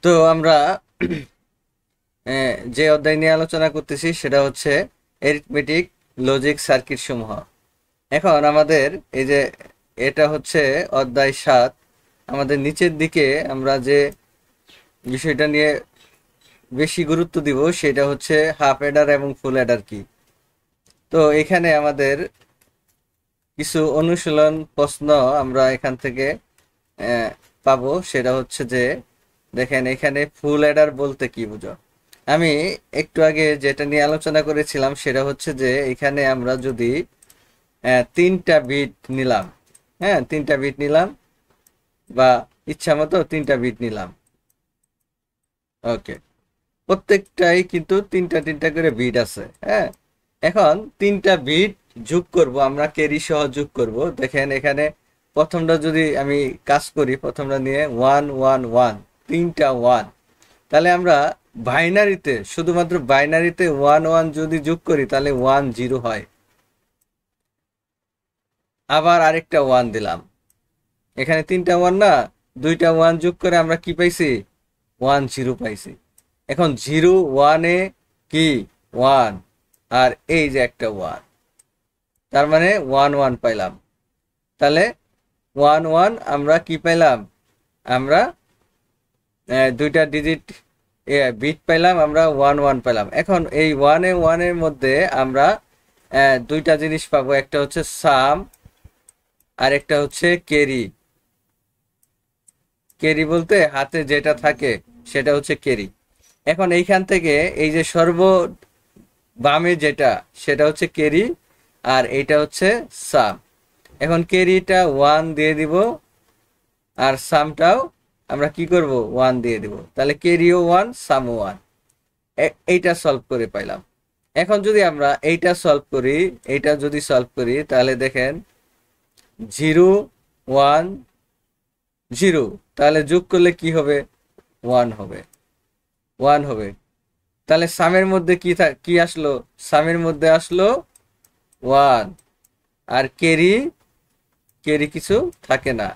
তো আমরা যে অধ্যায় নিয়ে আলোচনা করতেছি সেটা হচ্ছে অ্যারিথমেটিক লজিক সার্কিট সমূহ। এখন আমাদের এই যে এটা হচ্ছে অধ্যায় 7। আমাদের নিচের দিকে আমরা যে বিষয়টা নিয়ে বেশি গুরুত্ব দিব সেটা হচ্ছে হাফ অ্যাডার এবং ফুল অ্যাডার কি। তো এখানে আমাদের কিছু অনুশীলন প্রশ্ন আমরা এখান থেকে পাবো। সেটা হচ্ছে যে দেখেন এখানে ফুল অ্যাডার বলতে কি বুঝো। আমি একটু আগে যেটা নিয়ে আলোচনা করেছিলাম সেটা হচ্ছে যে এখানে আমরা যদি 3টা বিট নিলাম, হ্যাঁ 3টা বিট নিলাম বা ইচ্ছা মতো 3টা বিট নিলাম। ওকে, প্রত্যেকটাই কিন্তু 3টা করে বিট আছে। হ্যাঁ, এখন 3টা বিট যোগ করব, আমরা ক্যারি সহ যোগ করব। দেখেন এখানে প্রথমটা যদি আমি কাজ করি, প্রথমটা নিয়ে 1 1 1, 3টা 1, তাহলে আমরা বাইনারিতে, শুধুমাত্র বাইনারিতে 1 1 যদি যোগ করি তাহলে 1 0 হয়। আবার আরেকটা 1 দিলাম, এখানে 3টা 1 না, 2টা 1 যোগ করে আমরা কি পাইছি? 1 0 পাইছি। এখন 0 1 এ কি 1, আর এই যে একটা 1, তার মানে 1 1 পাইলাম। তাহলে 1 1 আমরা কি পাইলাম? আমরা 2টা ডিজিট বিট পাইলাম, আমরা 1 1 পাইলাম। এখন এই 1 এ 1 এর মধ্যে আমরা 2টা জিনিস পাবো, একটা হচ্ছে সাম আর একটা হচ্ছে ক্যারি। ক্যারি বলতে হাতে যেটা থাকে সেটা হচ্ছে ক্যারি। এখন এইখান থেকে এই যে সর্ব বামে যেটা সেটা হচ্ছে ক্যারি, আর এইটা হচ্ছে সাম। এখন ক্যারিটা 1 দিয়ে দিব, আর সামটাও আমরা কি করব? 1 দিয়ে দিব। তাহলে ক্যারিও 1 সামও 1। এইটা সলভ করে পাইলাম। এখন যদি আমরা এইটা সলভ করি, এইটা যদি সলভ করি তাহলে দেখেন 0 1 0, তাহলে যোগ করলে কি হবে? 1 হবে, 1 হবে। তাহলে সামের মধ্যে কি আসলো? সামের মধ্যে আসলো 1, আর ক্যারি ক্যারি কিছু থাকে না,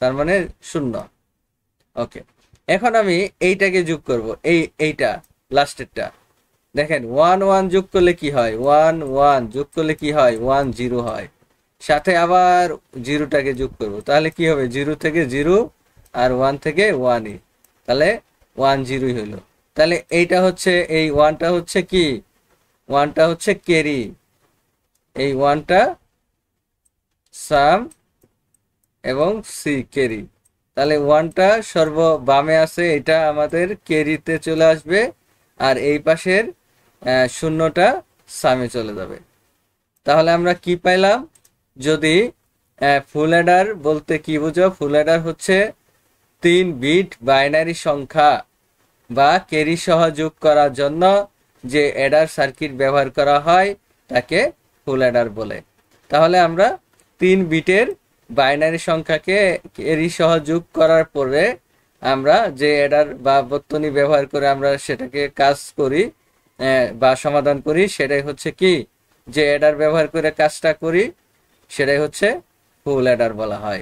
তার মানে 0। ওকে, এখন আমি এইটাকে যোগ করব, এইটা লাস্টেরটা। দেখেন 1 1 যোগ করলে কি হয়? 1 1 যোগ করলে কি হয়? 1 0 হয়। সাথে আবার 0টাকে যোগ করব, তাহলে কি হবে? 0 থেকে 0 আর 1 থেকে 1ই, তাহলে 1 0ই হইল। তাহলে এইটা হচ্ছে, এই 1টা হচ্ছে কি? 1টা হচ্ছে ক্যারি, এই 1টা সাম এবং সি ক্যারি। তাহলে 1টা সর্ব বামে আছে, এটা আমাদের ক্যারিতে চলে আসবে, আর এই পাশের 0টা সামে চলে যাবে। তাহলে আমরা কি পাইলাম? যদি ফুল অ্যাডার বলতে কি বুঝো? ফুল অ্যাডার হচ্ছে 3 বিট বাইনারি সংখ্যা বা ক্যারি সহ যোগ করার জন্য যে অ্যাডার সার্কিট ব্যবহার করা হয় তাকে ফুল অ্যাডার বলে। তাহলে আমরা 3 বিটের বাইনারি সংখ্যাকে ক্যারি সহ যোগ করার পরে আমরা যে অ্যাডার বা বর্তনী ব্যবহার করে আমরা সেটাকে কাজ করি বা সমাধান করি, সেটাই হচ্ছে কি? যে অ্যাডার ব্যবহার করে কাজটা করি সেটাই হচ্ছে ফুল অ্যাডার বলা হয়।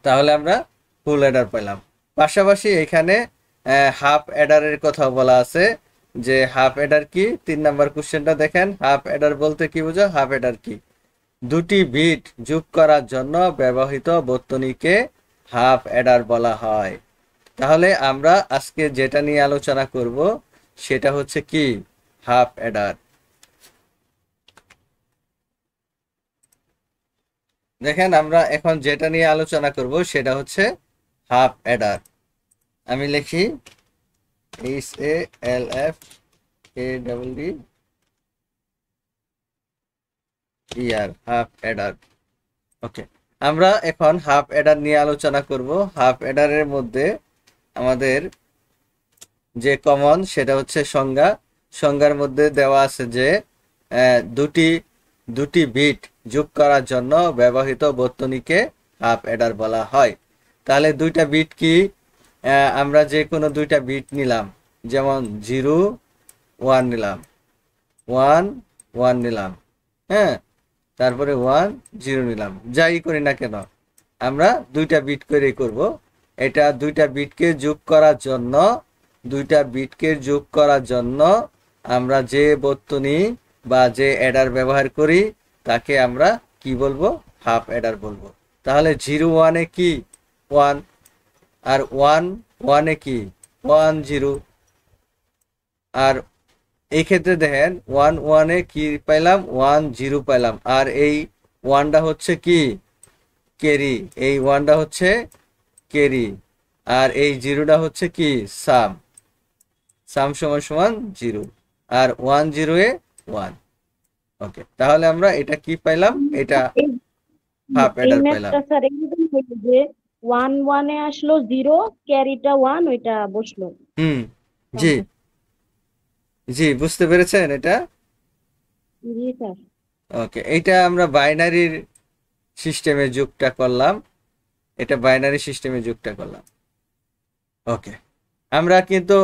তাহলে আমরা ফুল অ্যাডার পেলাম। পাশাপাশি এখানে হাফ অ্যাডারের কথা বলা আছে, যে হাফ অ্যাডার কি। 3 নাম্বার কোশ্চেনটা দেখেন, হাফ অ্যাডার বলতে কি বুঝো? হাফ অ্যাডার কি? 2টি বিট যোগ করার জন্য ব্যবহৃত বর্তনীকে হাফ অ্যাডার বলা হয়। তাহলে আমরা আজকে যেটা নিয়ে আলোচনা করব সেটা হচ্ছে কি? Half Eder. দেখেন আমরা এখন যেটা নিয়ে আলোচনা করব সেটা হচ্ছে হাফ অ্যাডার। আমি লিখি HALFADDER, হাফ অ্যাডার। ওকে, আমরা এখন হাফ অ্যাডার নিয়ে আলোচনা করব। হাফ অ্যাডারের মধ্যে আমাদের যে কমন সেটা হচ্ছে সংজ্ঞা। সংজ্ঞার মধ্যে দেওয়া আছে যে দুটি বিট যোগ করার জন্য ব্যবহৃত বর্তনীকে হাফ অ্যাডার বলা হয়। তাহলে 2টা বিট কি? আমরা যে কোনো 2টা বিট নিলাম, যেমন 0 1 নিলাম, 1 1 নিলাম, হ্যাঁ, তারপরে 1 0 নিলাম। যাই করি না কেন আমরা 2টা বিট করেই করব। এটা দুইটা বিটকে যোগ করার জন্য, দুইটা বিটকে যোগ করার জন্য আমরা যে বর্তনী বা যে অ্যাডার ব্যবহার করি তাকে আমরা কি বলবো? হাফ অ্যাডার বলবো। তাহলে 0 1 এ কি 1, আর 1 1 এ কি 1 0। আর এই ক্ষেত্রে দেখেন 1 1 এ কি পাইলাম? 1 0 পাইলাম। আর এই 1টা হচ্ছে কি? ক্যারি। এই 1টা হচ্ছে ক্যারি, আর এই 0টা হচ্ছে কি? সাম। সাম সমান সমান 0, আর 1 0 এ 1। ওকে, তাহলে আমরা এটা কি পাইলাম? এটা এই হাফ এই অ্যাডার পাইলাম। ম্যাথটা স্যার এরকম হইলো যে 1 1 এ আসলো 0, ক্যারিটা 1 ওইটা বসলো। হুম, জি জি, বুঝতে পেরেছেন এটা? জি স্যার। ওকে, এইটা আমরা বাইনারির সিস্টেমে যোগটা করলাম, এটা বাইনারি সিস্টেমে যোগটা করলাম। ওকে, আমরা কিন্তু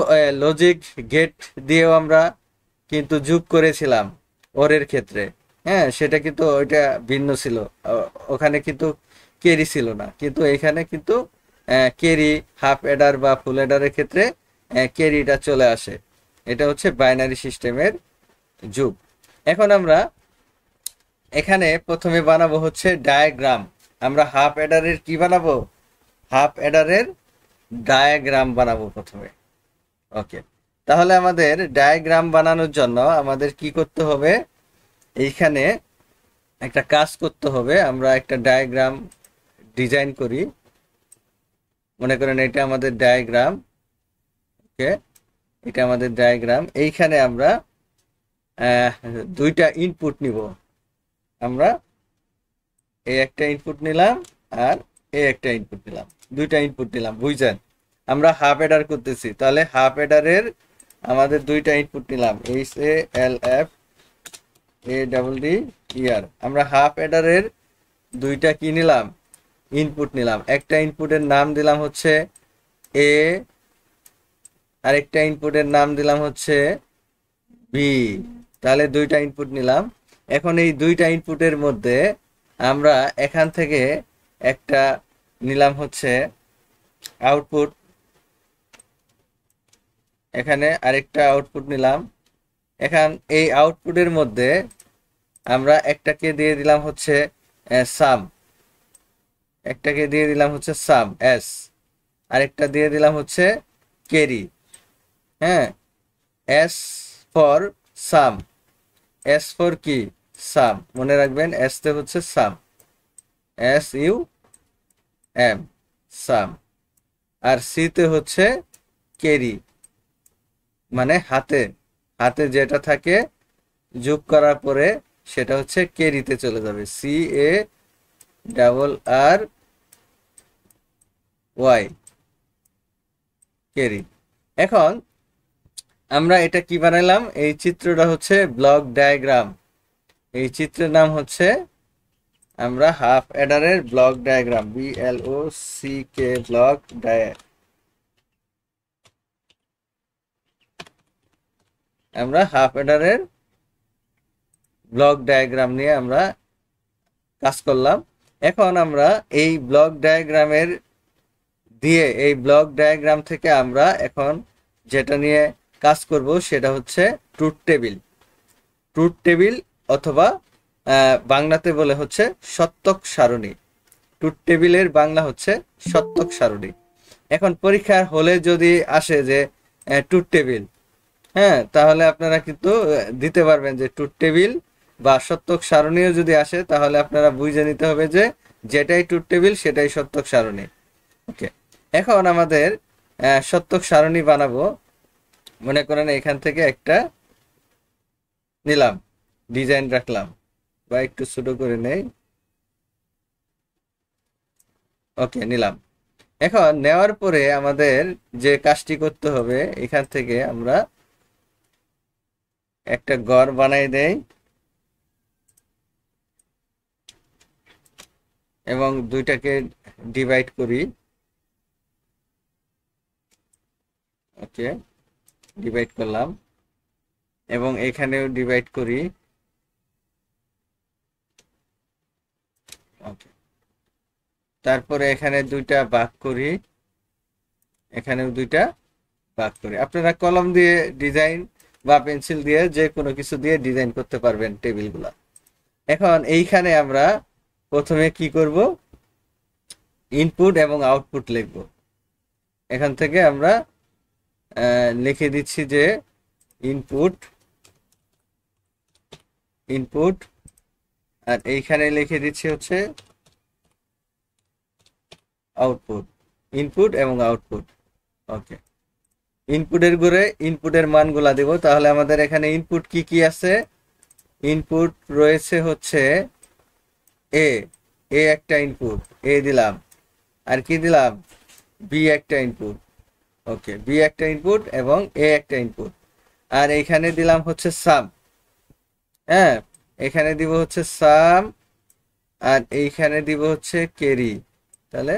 লজিক গেট দিয়েও আমরা কিন্তু যোগ করেছিলাম ওরের ক্ষেত্রে। হ্যাঁ, সেটা কিন্তু ওইটা ভিন্ন ছিল। ওখানে কিন্তু ক্যারি ছিল না, কিন্তু এখানে কিন্তু ক্যারি, হাফ অ্যাডার বা ফুল অ্যাডারের ক্ষেত্রে ক্যারিটা চলে আসে। এটা হচ্ছে বাইনারি সিস্টেমের যুগ। এখন আমরা এখানে প্রথমে বানাবো হচ্ছে ডায়াগ্রাম। আমরা হাফ অ্যাডারের কি বানাবো? হাফ অ্যাডারের ডায়াগ্রাম বানাবো প্রথমে। ওকে, তাহলে আমাদের ডায়াগ্রাম বানানোর জন্য আমাদের কি করতে হবে? এইখানে একটা কাজ করতে হবে। আমরা একটা ডায়াগ্রাম ডিজাইন করি। মনে করেন এটা আমাদের ডায়াগ্রাম। ওকে, এটা আমাদের ডায়াগ্রাম। এইখানে আমরা আহ, দুইটা ইনপুট নিব। আমরা এই একটা ইনপুট নিলাম, আর এই একটা ইনপুট নিলাম, দুইটা ইনপুট নিলাম, বুঝছেন? আমরা হাফ অ্যাডার করতেছি, তাহলে হাফ অ্যাডারের আমাদের দুইটা ইনপুট নিলাম, H A L F A double D E R. আমরা হাফ অ্যাডারের দুইটা কি নিলাম? ইনপুট নিলাম। একটা ইনপুটের নাম দিলাম হচ্ছে এ, আরেকটা ইনপুটের নাম দিলাম হচ্ছে বি। তাহলে দুইটা ইনপুট নিলাম। এখন এই দুইটা ইনপুটের মধ্যে আমরা এখান থেকে একটা নিলাম হচ্ছে আউটপুট, এখানে আরেকটা আউটপুট নিলাম। এখন এই আউটপুটের মধ্যে আমরা একটাকে দিয়ে দিলাম হচ্ছে সাম, একটাকে দিয়ে দিলাম হচ্ছে সাম এস, আরেকটা দিয়ে দিলাম হচ্ছে ক্যারি। হ্যাঁ, S for some, S for কি? সাম। মনে রাখবেন এস তে হচ্ছে সাম, এস ইউ এম, সাম। আর সি তে হচ্ছে ক্যারি, মানে হাতে, হাতে যেটা থাকে যোগ করার পরে সেটা হচ্ছে ক্যারিতে চলে যাবে, C A double R Y, carry. এখন আমরা এটা কি বানাইলাম? এই চিত্রটা হচ্ছে ব্লক ডায়াগ্রাম। এই চিত্রের নাম হচ্ছে আমরা হাফ অ্যাডারের ব্লক ডায়াগ্রাম, BLOCK ব্লক আমরা হাফ অ্যাডারের ব্লক ডায়াগ্রাম নিয়ে আমরা কাজ করলাম। এখন আমরা এই ব্লক ডায়াগ্রামের দিয়ে, এই ব্লক ডায়াগ্রাম থেকে আমরা এখন যেটা নিয়ে কাজ করব সেটা হচ্ছে ট্রুথ টেবিল। ট্রুথ টেবিল অথবা বাংলাতে বলে হচ্ছে সত্যক সারণী। ট্রুথ টেবিলের বাংলা হচ্ছে সত্যক সারণী। এখন পরীক্ষার হলে যদি আসে যে ট্রুথ টেবিল, হ্যাঁ, তাহলে আপনারা কিন্তু দিতে পারবেন যে ট্রুথ টেবিল বা সত্যক সারণীও যদি আসে তাহলে আপনারা বুঝে নিতে হবে যে যেটাই ট্রুথ টেবিল সেটাই সত্যক সারণী। ওকে, এখন আমাদের সত্যক সারণী বানাবো। মনে করেন এখান থেকে একটা নিলাম, ডিজাইন রাখলাম, বা একটু ছোট করে নেই। ওকে, নিলাম। এখন নেওয়ার পরে আমাদের যে কাজটি করতে হবে, এখান থেকে আমরা একটা ঘর বানাই দেই এবং দুইটাকে ডিভাইড করি। ওকে, ডিভাইড করলাম এবং এখানেও ডিভাইড করি। ওকে, তারপরে এখানে দুইটা ভাগ করি। এখানেও দুইটা ভাগ করি। আপনারা কলম দিয়ে ডিজাইন বা পেন্সিল দিয়ে যে কোনো কিছু দিয়ে ডিজাইন করতে পারবেন টেবিলগুলা। এখন এইখানে আমরা প্রথমে কি করব, ইনপুট এবং আউটপুট লিখব। এখান থেকে আমরা লিখে দিচ্ছি যে ইনপুট ইনপুট, আর এইখানে লিখে দিচ্ছি হচ্ছে আউটপুট, ইনপুট এবং আউটপুট। ওকে, ইনপুটের ঘরে ইনপুটের মানগুলা দেব। তাহলে আমাদের এখানে ইনপুট কি কি আছে? ইনপুট রয়েছে হচ্ছে এ একটা ইনপুট, এ দিলাম। আর কি দিলাম? বি একটা ইনপুট। ওকে, বি একটা ইনপুট এবং এ একটা ইনপুট। আর এইখানে দিলাম হচ্ছে সাম। হ্যাঁ, এখানে দিব হচ্ছে সাম, আর এইখানে দিব হচ্ছে ক্যারি। তাহলে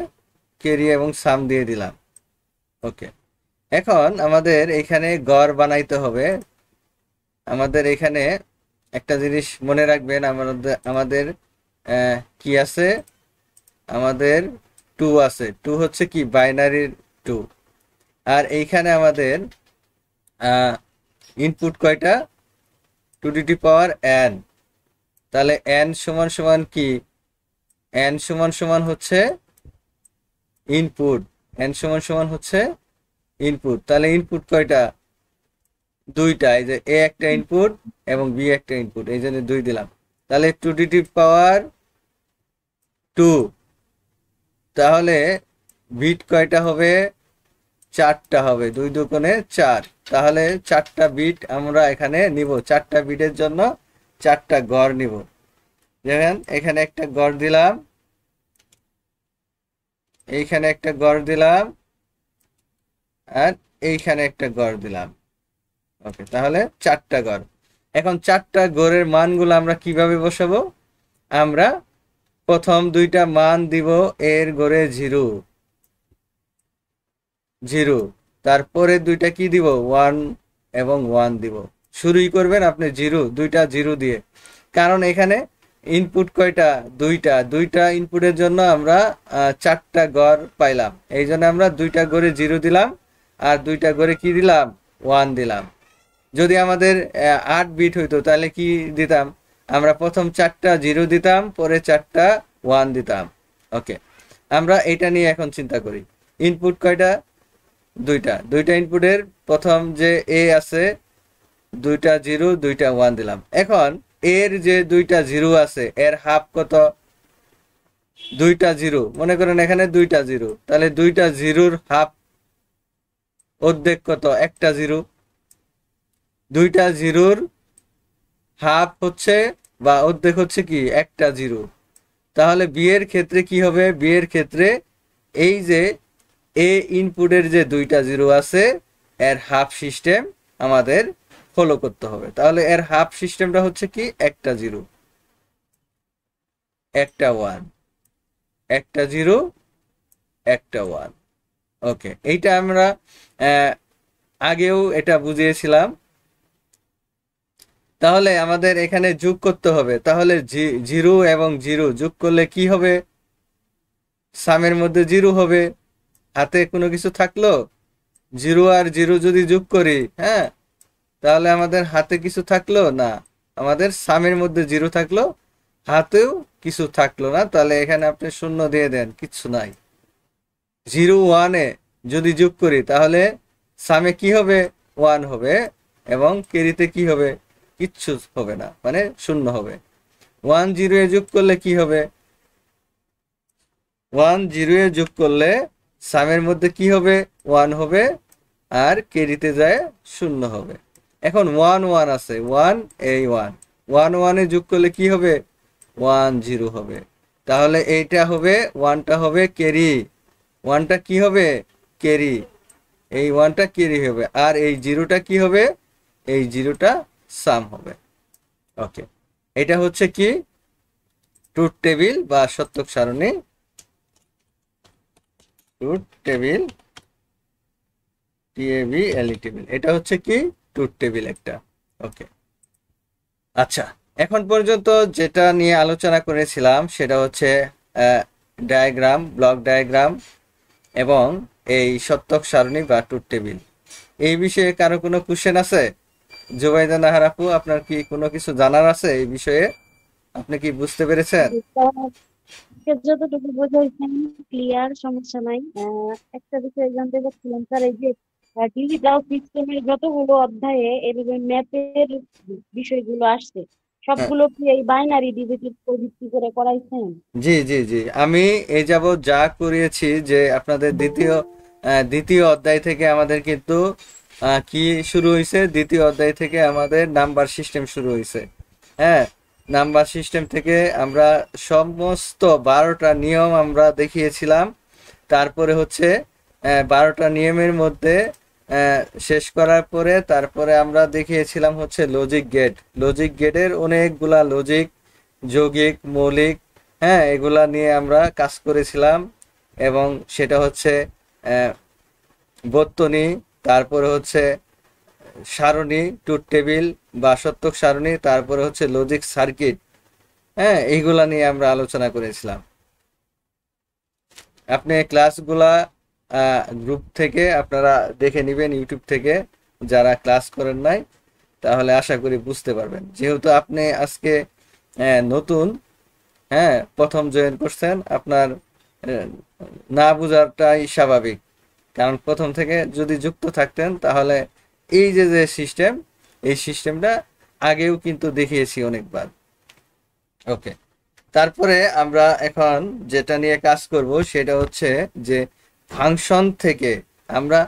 ক্যারি এবং সাম দিয়ে দিলাম। ওকে, এখন আমাদের এখানে গড় বানাইতে হবে। আমাদের এখানে একটা জিনিস মনে রাখবেন, আমাদের কি আছে? আমাদের 2 আছে। 2 হচ্ছে কি? বাইনারির 2। আর এইখানে আমাদের ইনপুট কয়টা? 2n। তাহলে n সমান সমান কি? n সমান সমান হচ্ছে ইনপুট, n সমান সমান হচ্ছে ইনপুট। তাহলে ইনপুট কয়টা? দুইটা। এই যে এ একটা ইনপুট এবং বি একটা ইনপুট, এই জন্য 2 দিলাম। তাহলে 2 তাহলে বিট কয়টা হবে? 4টা হবে। 2 দুগুণে 4। তাহলে 4টা বিট আমরা এখানে নিব। 4টা বিটের জন্য 4টা গড় নিব। দেখেন, এখানে একটা গড় দিলাম, এইখানে একটা গড় দিলাম, আর এইখানে একটা গড় দিলাম। ওকে, তাহলে 4টা গড়। এখন 4টা গড়ের মানগুলো আমরা কিভাবে বসাবো? আমরা প্রথম 2টা মান দিব এর গড়ে 0, তারপরে 2টা কি দিব? 1 এবং 1 দিব। শুরুই করবেন আপনি 2টা 0 দিয়ে, কারণ এখানে ইনপুট কয়টা? 2টা ইনপুটের জন্য আমরা 4টা গড় পাইলাম। এই জন্য আমরা 2টা গড়ে 0 দিলাম, আর 2টা গড়ে কি দিলাম? 1 দিলাম। যদি আমাদের 8 বিট হইতো তাহলে কি দিতাম? আমরা প্রথম 4টা 0 দিতাম, পরে 4টা 1 দিতাম। ওকে, আমরা এটা নিয়ে এখন চিন্তা করি। ইনপুট কয়টা? 2টা ইনপুটের প্রথম যে এ আছে, 2টা 0 2টা 1 দিলাম। এখন এর যে 2টা 0 আছে, এর হাফ কত? 2টা 0। মনে করেন এখানে 2টা 0, তাহলে 2টা 0-র হাফ অর্ধেক কত? একটা 0। 2টা 0-র হাফ হচ্ছে বা অর্ধেক হচ্ছে কি? একটা 0। তাহলে বি এর ক্ষেত্রে কি হবে? বি এর ক্ষেত্রে এই যে এ ইনপুটের যে 2টা 0 আছে, এর হাফ সিস্টেম আমাদের ফলো করতে হবে। তাহলে এর হাফ সিস্টেমটা হচ্ছে কি? একটা 0, একটা 1, একটা 0, একটা 1। ওকে, এইটা আমরা আগেও এটা বুঝিয়েছিলাম। তাহলে আমাদের এখানে যোগ করতে হবে। তাহলে 0 এবং 0 যোগ করলে কি হবে? সামের মধ্যে 0 হবে। হাতে কোনো কিছু থাকলো? 0 আর 0 যদি যোগ করি, হ্যাঁ, তাহলে আমাদের হাতে কিছু থাকলো না, আমাদের সামের মধ্যে 0 থাকলো, হাতেও কিছু থাকলো না। তাহলে এখানে আপনি 0 দিয়ে দেন, কিচ্ছু নাই। 0 1-এ যদি যোগ করি তাহলে সামে কি হবে? 1 হবে, এবং ক্যারিতে কি হবে? কিচ্ছু হবে না, মানে 0 হবে। 1 0-এ যোগ করলে কি হবে? 1 0-এ যোগ করলে সামের মধ্যে কি হবে? 1 হবে, আর ক্যারিতে যায় 0 হবে। এখন 1 1 আছে, 1 এই 1 1 1-এ যোগ করলে কি হবে? 1 0 হবে। তাহলে এইটা হবে, 1টা হবে ক্যারি, 1টা কি হবে? ক্যারি। এই 1টা ক্যারি হবে, আর এই 0টা কি হবে? এই 0টা সাম হবে। ওকে, এটা হচ্ছে কি? ট্রুথ টেবিল বা সত্যক সারণী। ট্রুথ টেবিল, TABLE টেবিল, এটা হচ্ছে কি? ট্রুথ টেবিল একটা। ওকে, আচ্ছা, এখন পর্যন্ত যেটা নিয়ে আলোচনা করেছিলাম সেটা হচ্ছে ডায়াগ্রাম, ব্লক ডায়াগ্রাম এবং এই সত্যক সারণী বা ট্রুথ টেবিল। এই বিষয়ে কারো কোনো কোশ্চেন আছে? জুবাইদা নাহার আপু, আপনার কি কোনো কিছু জানার আছে এই বিষয়ে? আপনি কি বুঝতে পেরেছেন? যতটুকু বোঝাইছেন ক্লিয়ার, সমস্যা নাই। একটা বিষয় জানতে চাচ্ছিলাম স্যার, এই যে ডিজিটাল সিস্টেমের যতগুলো অধ্যায়ে এভাবে ম্যাথের বিষয়গুলো আসছে, হ্যাঁ, সবগুলো কি এই বাইনারি ডিজিটের উপর ভিত্তি করে করাইছেন? জি জি জি, আমি এই যাবৎ যা করিয়েছি যে আপনাদের দ্বিতীয় অধ্যায় থেকে আমাদের কিন্তু কি শুরু হয়েছে, দ্বিতীয় অধ্যায় থেকে আমাদের নাম্বার সিস্টেম শুরু হয়েছে। হ্যাঁ, নাম্বার সিস্টেম থেকে আমরা সমস্ত 12টা নিয়ম আমরা দেখিয়েছিলাম। তারপরে হচ্ছে 12টা নিয়মের মধ্যে শেষ করার পরে তারপরে আমরা দেখিয়েছিলাম হচ্ছে লজিক গেট। লজিক গেটের অনেকগুলা লজিক, যৌগিক, মৌলিক, হ্যাঁ, এগুলা নিয়ে আমরা কাজ করেছিলাম। এবং সেটা হচ্ছে বর্তনী, তারপরে হচ্ছে সারণী, ট্রুথ টেবিল বা সত্যক সারণী, তারপরে হচ্ছে লজিক সার্কিট। হ্যাঁ, এইগুলা নিয়ে আমরা আলোচনা করেছিলাম। আপনি ক্লাসগুলা গ্রুপ থেকে আপনারা দেখে নেবেন, ইউটিউব থেকে, যারা ক্লাস করেন নাই, তাহলে আশা করি বুঝতে পারবেন। যেহেতু আপনি আজকে নতুন, হ্যাঁ, প্রথম জয়েন করছেন, আপনার আহ, না বোঝাটাই স্বাভাবিক। কারণ প্রথম থেকে যদি যুক্ত থাকতেন তাহলে এই যে যে সিস্টেম, এই সিস্টেমটা আগেও কিন্তু দেখিয়েছি অনেকবার। ওকে, তারপরে আমরা এখন যেটা নিয়ে কাজ করব সেটা হচ্ছে যে ফাংশন থেকে আমরা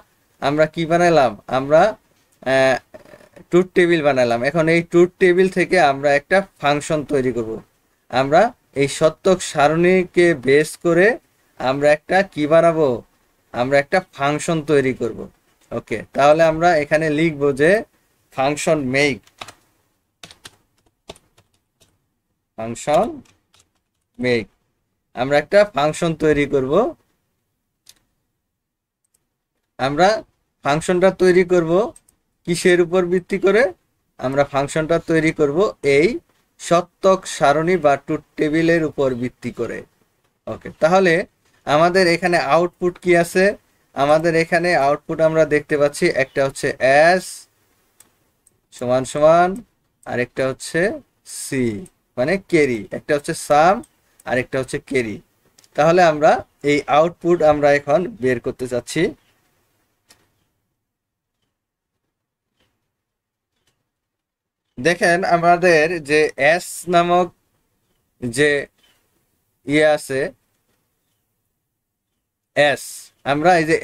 আমরা কি বানালাম, আমরা ট্রুথ টেবিল বানালাম। এখন এই ট্রুথ টেবিল থেকে আমরা একটা ফাংশন তৈরি করব। আমরা এই সত্যক সারণীকে বেস করে আমরা একটা কি বানাবো, আমরা একটা ফাংশন তৈরি করব। ওকে, তাহলে আমরা এখানে লিখব যে ফাংশন মেক, ফাংশন মেক, আমরা একটা ফাংশন তৈরি করব। আমরা ফাংশনটা তৈরি করব কিসের উপর ভিত্তি করে? আমরা ফাংশনটা তৈরি করব এই সত্যক সারণী বা ট্রুথ টেবিলের উপর ভিত্তি করে। ওকে, তাহলে আমাদের এখানে আউটপুট কি আছে? আমাদের এখানে আউটপুট আমরা দেখতে পাচ্ছি, একটা হচ্ছে এস সমান সমান, আরেকটা হচ্ছে সি মানে ক্যারি, একটা হচ্ছে সাম, আরেকটা হচ্ছে ক্যারি। তাহলে আমরা এই আউটপুট আমরা এখন বের করতে চাচ্ছি। দেখেন আমাদের যে এস নামক যে আছে, এস, আমরা এই যে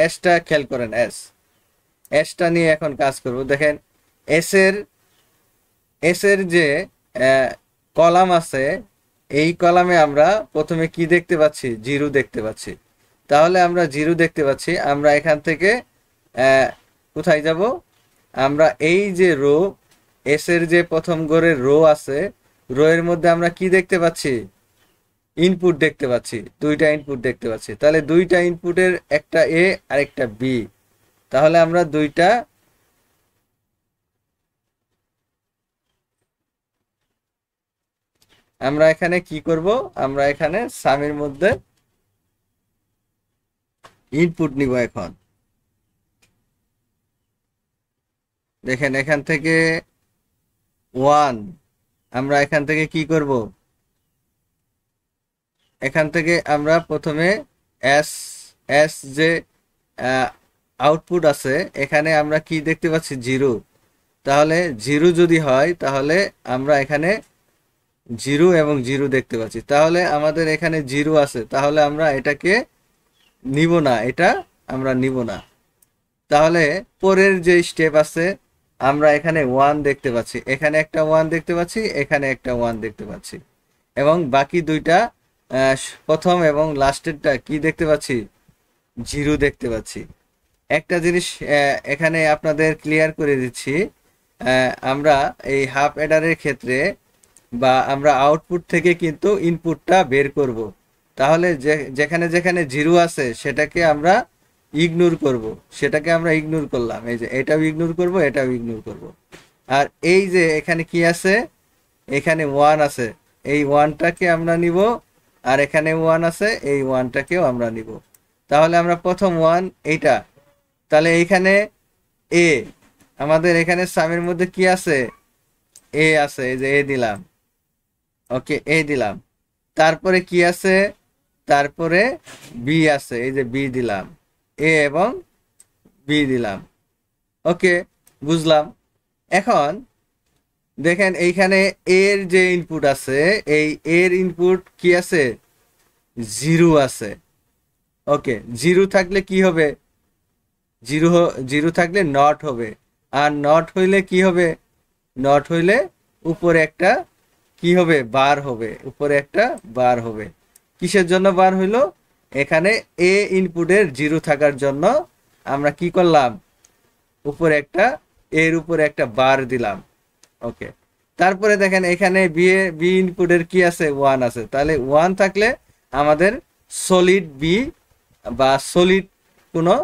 এসটা খেয়াল করেন, এসটা নিয়ে এখন কাজ করব। দেখেন এস এর যে কলাম আছে, এই কলামে আমরা প্রথমে কি দেখতে পাচ্ছি? জিরো দেখতে পাচ্ছি। তাহলে আমরা জিরো দেখতে পাচ্ছি, আমরা এখান থেকে কোথায় যাব? আমরা এই যে রো, এস এর যে প্রথম ঘরের রো আছে, রো এর মধ্যে আমরা কি দেখতে পাচ্ছি? ইনপুট দেখতে পাচ্ছি, দুইটা ইনপুট দেখতে পাচ্ছি। তাহলে দুইটা ইনপুটের একটা এ আর একটা বি, তাহলে আমরা আমরা এখানে কি করব? আমরা এখানে সামের মধ্যে ইনপুট নিব। এখন দেখেন এখান থেকে 1, আমরা এখান থেকে কি করব? এখান থেকে আমরা প্রথমে এস এস যে আউটপুট আছে, এখানে আমরা কি দেখতে পাচ্ছি? জিরো। তাহলে জিরো যদি হয় তাহলে আমরা এখানে জিরো এবং জিরো দেখতে পাচ্ছি। তাহলে আমাদের এখানে জিরো আছে, তাহলে আমরা এটাকে নিব না, এটা আমরা নিব না। তাহলে পরের যে স্টেপ আছে, আমরা এখানে 1 দেখতে পাচ্ছি, এখানে একটা 1 দেখতে পাচ্ছি, এখানে একটা 1 দেখতে পাচ্ছি, এবং বাকি দুইটা প্রথম এবং লাস্টেরটা কি দেখতে পাচ্ছি? জিরো দেখতে পাচ্ছি। একটা জিনিস এখানে আপনাদের ক্লিয়ার করে দিচ্ছি, আমরা এই হাফ অ্যাডারের ক্ষেত্রে বা আমরা আউটপুট থেকে কিন্তু ইনপুটটা বের করব। তাহলে যেখানে যেখানে জিরো আছে সেটাকে আমরা ইগনোর করব, সেটাকে আমরা ইগনোর করলাম। এই যে এটাও ইগনোর করব, এটাও ইগনোর করব। আর এই যে এখানে কি আছে? এখানে 1 আছে, এই 1টাকে আমরা নিব, আর এখানে 1 আছে, এই 1টাকেও আমরা নিব। তাহলে আমরা প্রথম ওয়ান এইটা, তাহলে এইখানে এ, আমাদের এখানে সামের মধ্যে কি আছে, এ আছে, এই যে এ দিলাম, ওকে এ দিলাম। তারপরে কি আছে, তারপরে বি আছে, এই যে বি দিলাম, এ এবং বি দিলাম, ওকে বুঝলাম। এখন দেখেন এইখানে এর যে ইনপুট আছে, এই এর ইনপুট কি আছে, জিরো আছে, ওকে জিরো থাকলে কি হবে, জিরো জিরো থাকলে নট হবে, আর নট হইলে কি হবে, নট হইলে উপরে একটা কি হবে, বার হবে, উপরে একটা বার হবে। কিসের জন্য বার হইলো, এখানে এ ইনপুটের জিরো থাকার জন্য আমরা কি করলাম, উপরে একটা, এর উপরে একটা বার দিলাম, ওকে। তারপরে দেখেন এখানে বি ইনপুটের কি আছে, ওয়ান আছে, তাহলে ওয়ান থাকলে আমাদের সলিড বি বা সলিড কোনো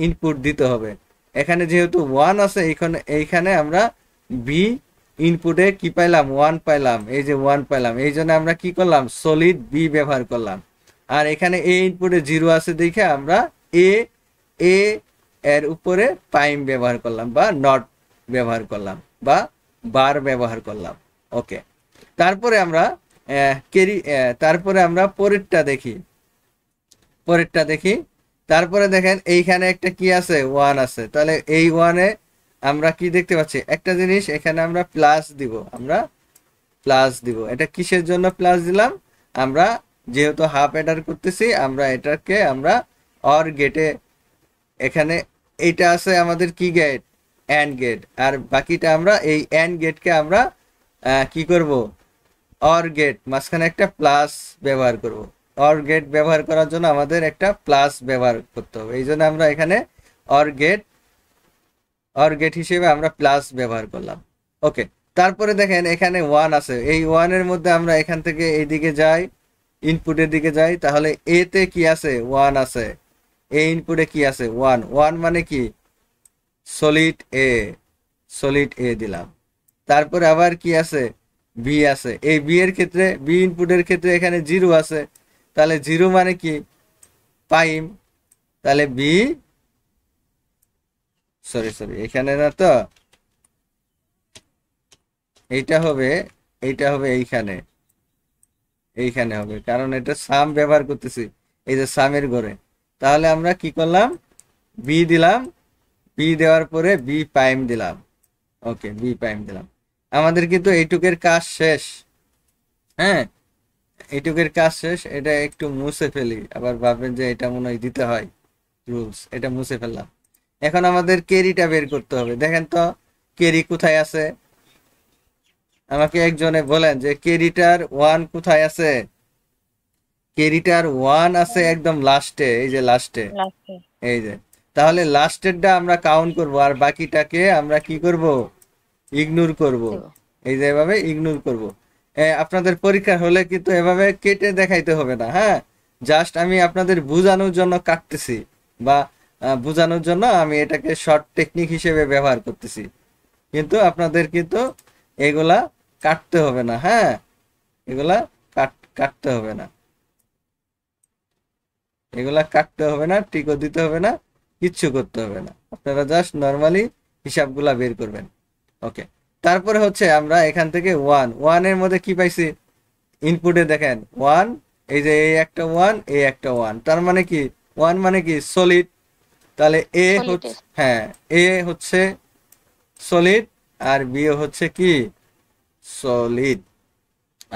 ইনপুট দিতে হবে। এখানে যেহেতু ওয়ান আছে, এইখানে আমরা বি ইনপুটে কি পাইলাম, ওয়ান পাইলাম, এই যে ওয়ান পাইলাম, এই জন্য আমরা কি করলাম, সলিড বি ব্যবহার করলাম। আর এখানে এ ইনপুটে জিরো আছে দেখে আমরা এ এ এর উপরে প্রাইম ব্যবহার করলাম বা নট ব্যবহার করলাম বা বার ব্যবহার করলাম, ওকে। তারপরে আমরা তারপরে আমরা পরেরটা দেখি, পরেরটা দেখি। তারপরে দেখেন এইখানে একটা কি আছে, ওয়ান আছে, তাহলে এই ওয়ানে আমরা কি দেখতে পাচ্ছি, একটা জিনিস এখানে আমরা প্লাস দিব, আমরা প্লাস দিব। এটা কিসের জন্য প্লাস দিলাম, আমরা যেহেতু হাফ অ্যাডার করতেছি, আমরা এটাকে আমরা অর গেটে, এখানে এইটা আছে আমাদের কি গেট, অ্যান্ড গেট, আর বাকিটা আমরা এই অ্যান্ড গেটকে আমরা কি করব, অর গেট, মাঝখানে একটা প্লাস ব্যবহার করব। অর গেট ব্যবহার করার জন্য আমাদের একটা প্লাস ব্যবহার করতে হবে, এই জন্য আমরা এখানে অর গেট হিসেবে আমরা প্লাস ব্যবহার করলাম, ওকে। তারপরে দেখেন এখানে ওয়ান আছে, এই ওয়ানের মধ্যে আমরা এখান থেকে এইদিকে যাই, ইনপুটের দিকে যাই, তাহলে এ তে কি আছে, ওয়ান আছে, এ ইনপুটে কি আছে, ওয়ান, ওয়ান মানে কি, সলিড এ, সলিড এ দিলাম। তারপরে আবার কি আছে, বি আছে, এই বি এর ক্ষেত্রে, বি ইনপুটের ক্ষেত্রে এখানে জিরো আছে, তাহলে জিরো মানে কি, প্রাইম, তাহলে বি, সরি সরি এখানে না তো, এইটা হবে, এইটা হবে এইখানে, এইখানে হবে, কারণ এটা সাম ব্যবহার করতেছি, এই যে সামের ঘরে। তাহলে আমরা কি করলাম, বি দিলাম, বি দেওয়ার পরে বি প্রাইম দিলাম, ওকে বি প্রাইম দিলাম। আমাদের কিন্তু এইটুকের কাজ শেষ, হ্যাঁ এইটুকের কাজ শেষ। এটা একটু মুছে ফেলি, আবার ভাববেন যে এটা মনে হয় দিতে হয় রুলস, এটা মুছে ফেললাম। এখন আমাদের কেরিটা বের করতে হবে। দেখেন তো কেরি কোথায় আছে, আমাকে একজনে বলেন যে কেরিটার ওয়ান কোথায় আছে। কেরিটার ওয়ান আছে একদম লাস্টে, এই যে লাস্টে, লাস্টে এই যে। তাহলে লাস্টেরটা আমরা কাউন্ট করব, আর বাকিটাকে আমরা কি করব, ইগনোর করব, দেব। এই যে এভাবে ইগনোর করব। আপনাদের পরীক্ষা হলে কিন্তু এভাবে কেটে দেখাইতে হবে না, হ্যাঁ জাস্ট আমি আপনাদের বোঝানোর জন্য কাটতেছি, বা বোঝানোর জন্য আমি এটাকে শর্ট টেকনিক হিসেবে ব্যবহার করতেছি, কিন্তু আপনাদের কিন্তু এগুলা কাটতে হবে না, হ্যাঁ এগুলা কাটতে হবে না, এগুলা কাটতে হবে না, টিকও দিতে হবে না, কিচ্ছু করতে হবে না, আপনারা জাস্ট নর্মালি হিসাবগুলা বের করবেন, ওকে। তারপরে হচ্ছে আমরা এখান থেকে ওয়ান, ওয়ানের মধ্যে কি পাইছি, ইনপুটে দেখেন ওয়ান, এই যে এই একটা ওয়ান, এই একটা ওয়ান, তার মানে কি, ওয়ান মানে কি সলিড, তাহলে এ সলিড হচ্ছে, হ্যাঁ এ হচ্ছে সলিড, আর বি হচ্ছে কি সলিড।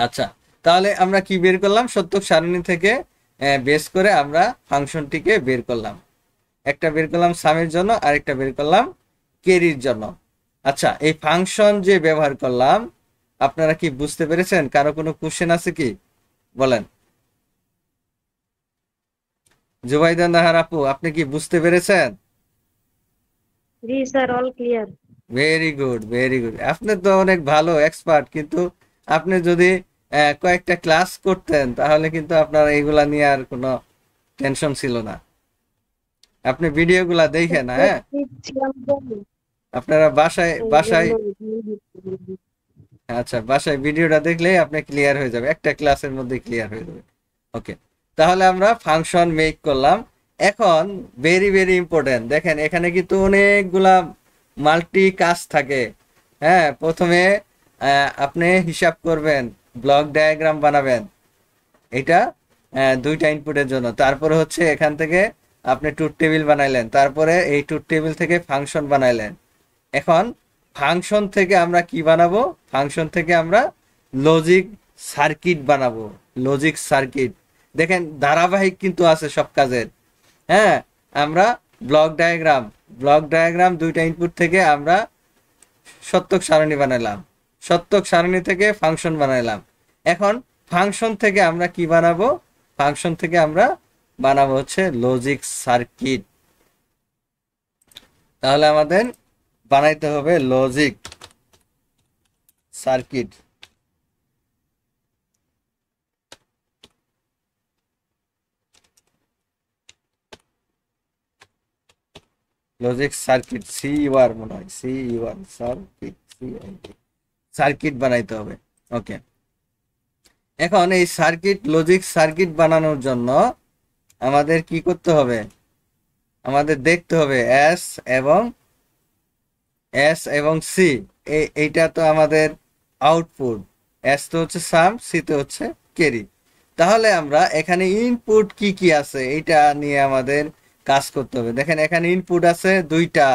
আচ্ছা, তাহলে আমরা কি বের করলাম, সত্যক সারণী থেকে বেস করে আমরা ফাংশনটিকে বের করলাম। একটা বের করলাম সামের জন্য, আরেকটা বের করলাম কেরির জন্য। আচ্ছা, এই ফাংশন যে ব্যবহার করলাম, আপনারা কি বুঝতে পেরেছেন? কারো কোনো কোশ্চেন আছে কি, বলেন। জুবাইদা নাহার আপু, আপনি কি বুঝতে পেরেছেন? জি sir, all clear. Very good, very good. আপনি তো অনেক ভালো এক্সপার্ট, কিন্তু আপনি যদি কয়েকটা ক্লাস করতেন তাহলে কিন্তু আপনার এইগুলা নিয়ে আর কোনো টেনশন ছিল না। আপনি ভিডিওগুলা দেখেন, হ্যাঁ ছিলাম তো, আপনারা বাসায় এই বাসায় জন্য। আচ্ছা, বাসায় ভিডিওটা দেখলেই আপনি ক্লিয়ার হয়ে যাবে, একটা ক্লাসের মধ্যে ক্লিয়ার হয়ে যাবে, ওকে। তাহলে আমরা ফাংশন মেক করলাম। এখন ভেরি ভেরি ইম্পর্টেন্ট, দেখেন এখানে কিন্তু অনেকগুলা মাল্টি কাজ থাকে। হ্যাঁ, প্রথমে আপনি হিসাব করবেন, ব্লক ডায়াগ্রাম বানাবেন, এটা দুইটা ইনপুটের জন্য। তারপরে হচ্ছে এখান থেকে আপনি ট্রুথ টেবিল বানাইলেন, তারপরে এই ট্রুথ টেবিল থেকে ফাংশন বানাইলেন। এখন ফাংশন থেকে আমরা কি বানাবো? ফাংশন থেকে আমরা লজিক সার্কিট বানাবো। লজিক সার্কিট দেখেন ধারাবাহিক কিন্তু আছে সব কাজের। হ্যাঁ, আমরা ব্লক ডায়াগ্রাম দুইটা ইনপুট থেকে আমরা সত্যক সারণী বানাইলাম, সত্যক সারণী থেকে ফাংশন বানাইলাম। এখন ফাংশন থেকে আমরা কি বানাবো? ফাংশন থেকে আমরা বানাবো হচ্ছে লজিক সার্কিট। তাহলে আমাদের বানাইতে হবে logic circuit. Logic circuit, CUR মনে হয়, CUR সার্কিট, সার্কিট বানাইতে হবে। ওকে, এখন এই সার্কিট, লজিক সার্কিট বানানোর জন্য আমাদের কি করতে হবে? আমাদের দেখতে হবে এস এবং সি, এইটা তো আমাদের আউটপুট। এস তো হচ্ছে সাম, সি তো হচ্ছে ক্যারি। তাহলে আমরা এখানে ইনপুট কি কি আছে এইটা নিয়ে আমাদের কাজ করতে হবে। দেখেন এখানে ইনপুট আছে দুইটা,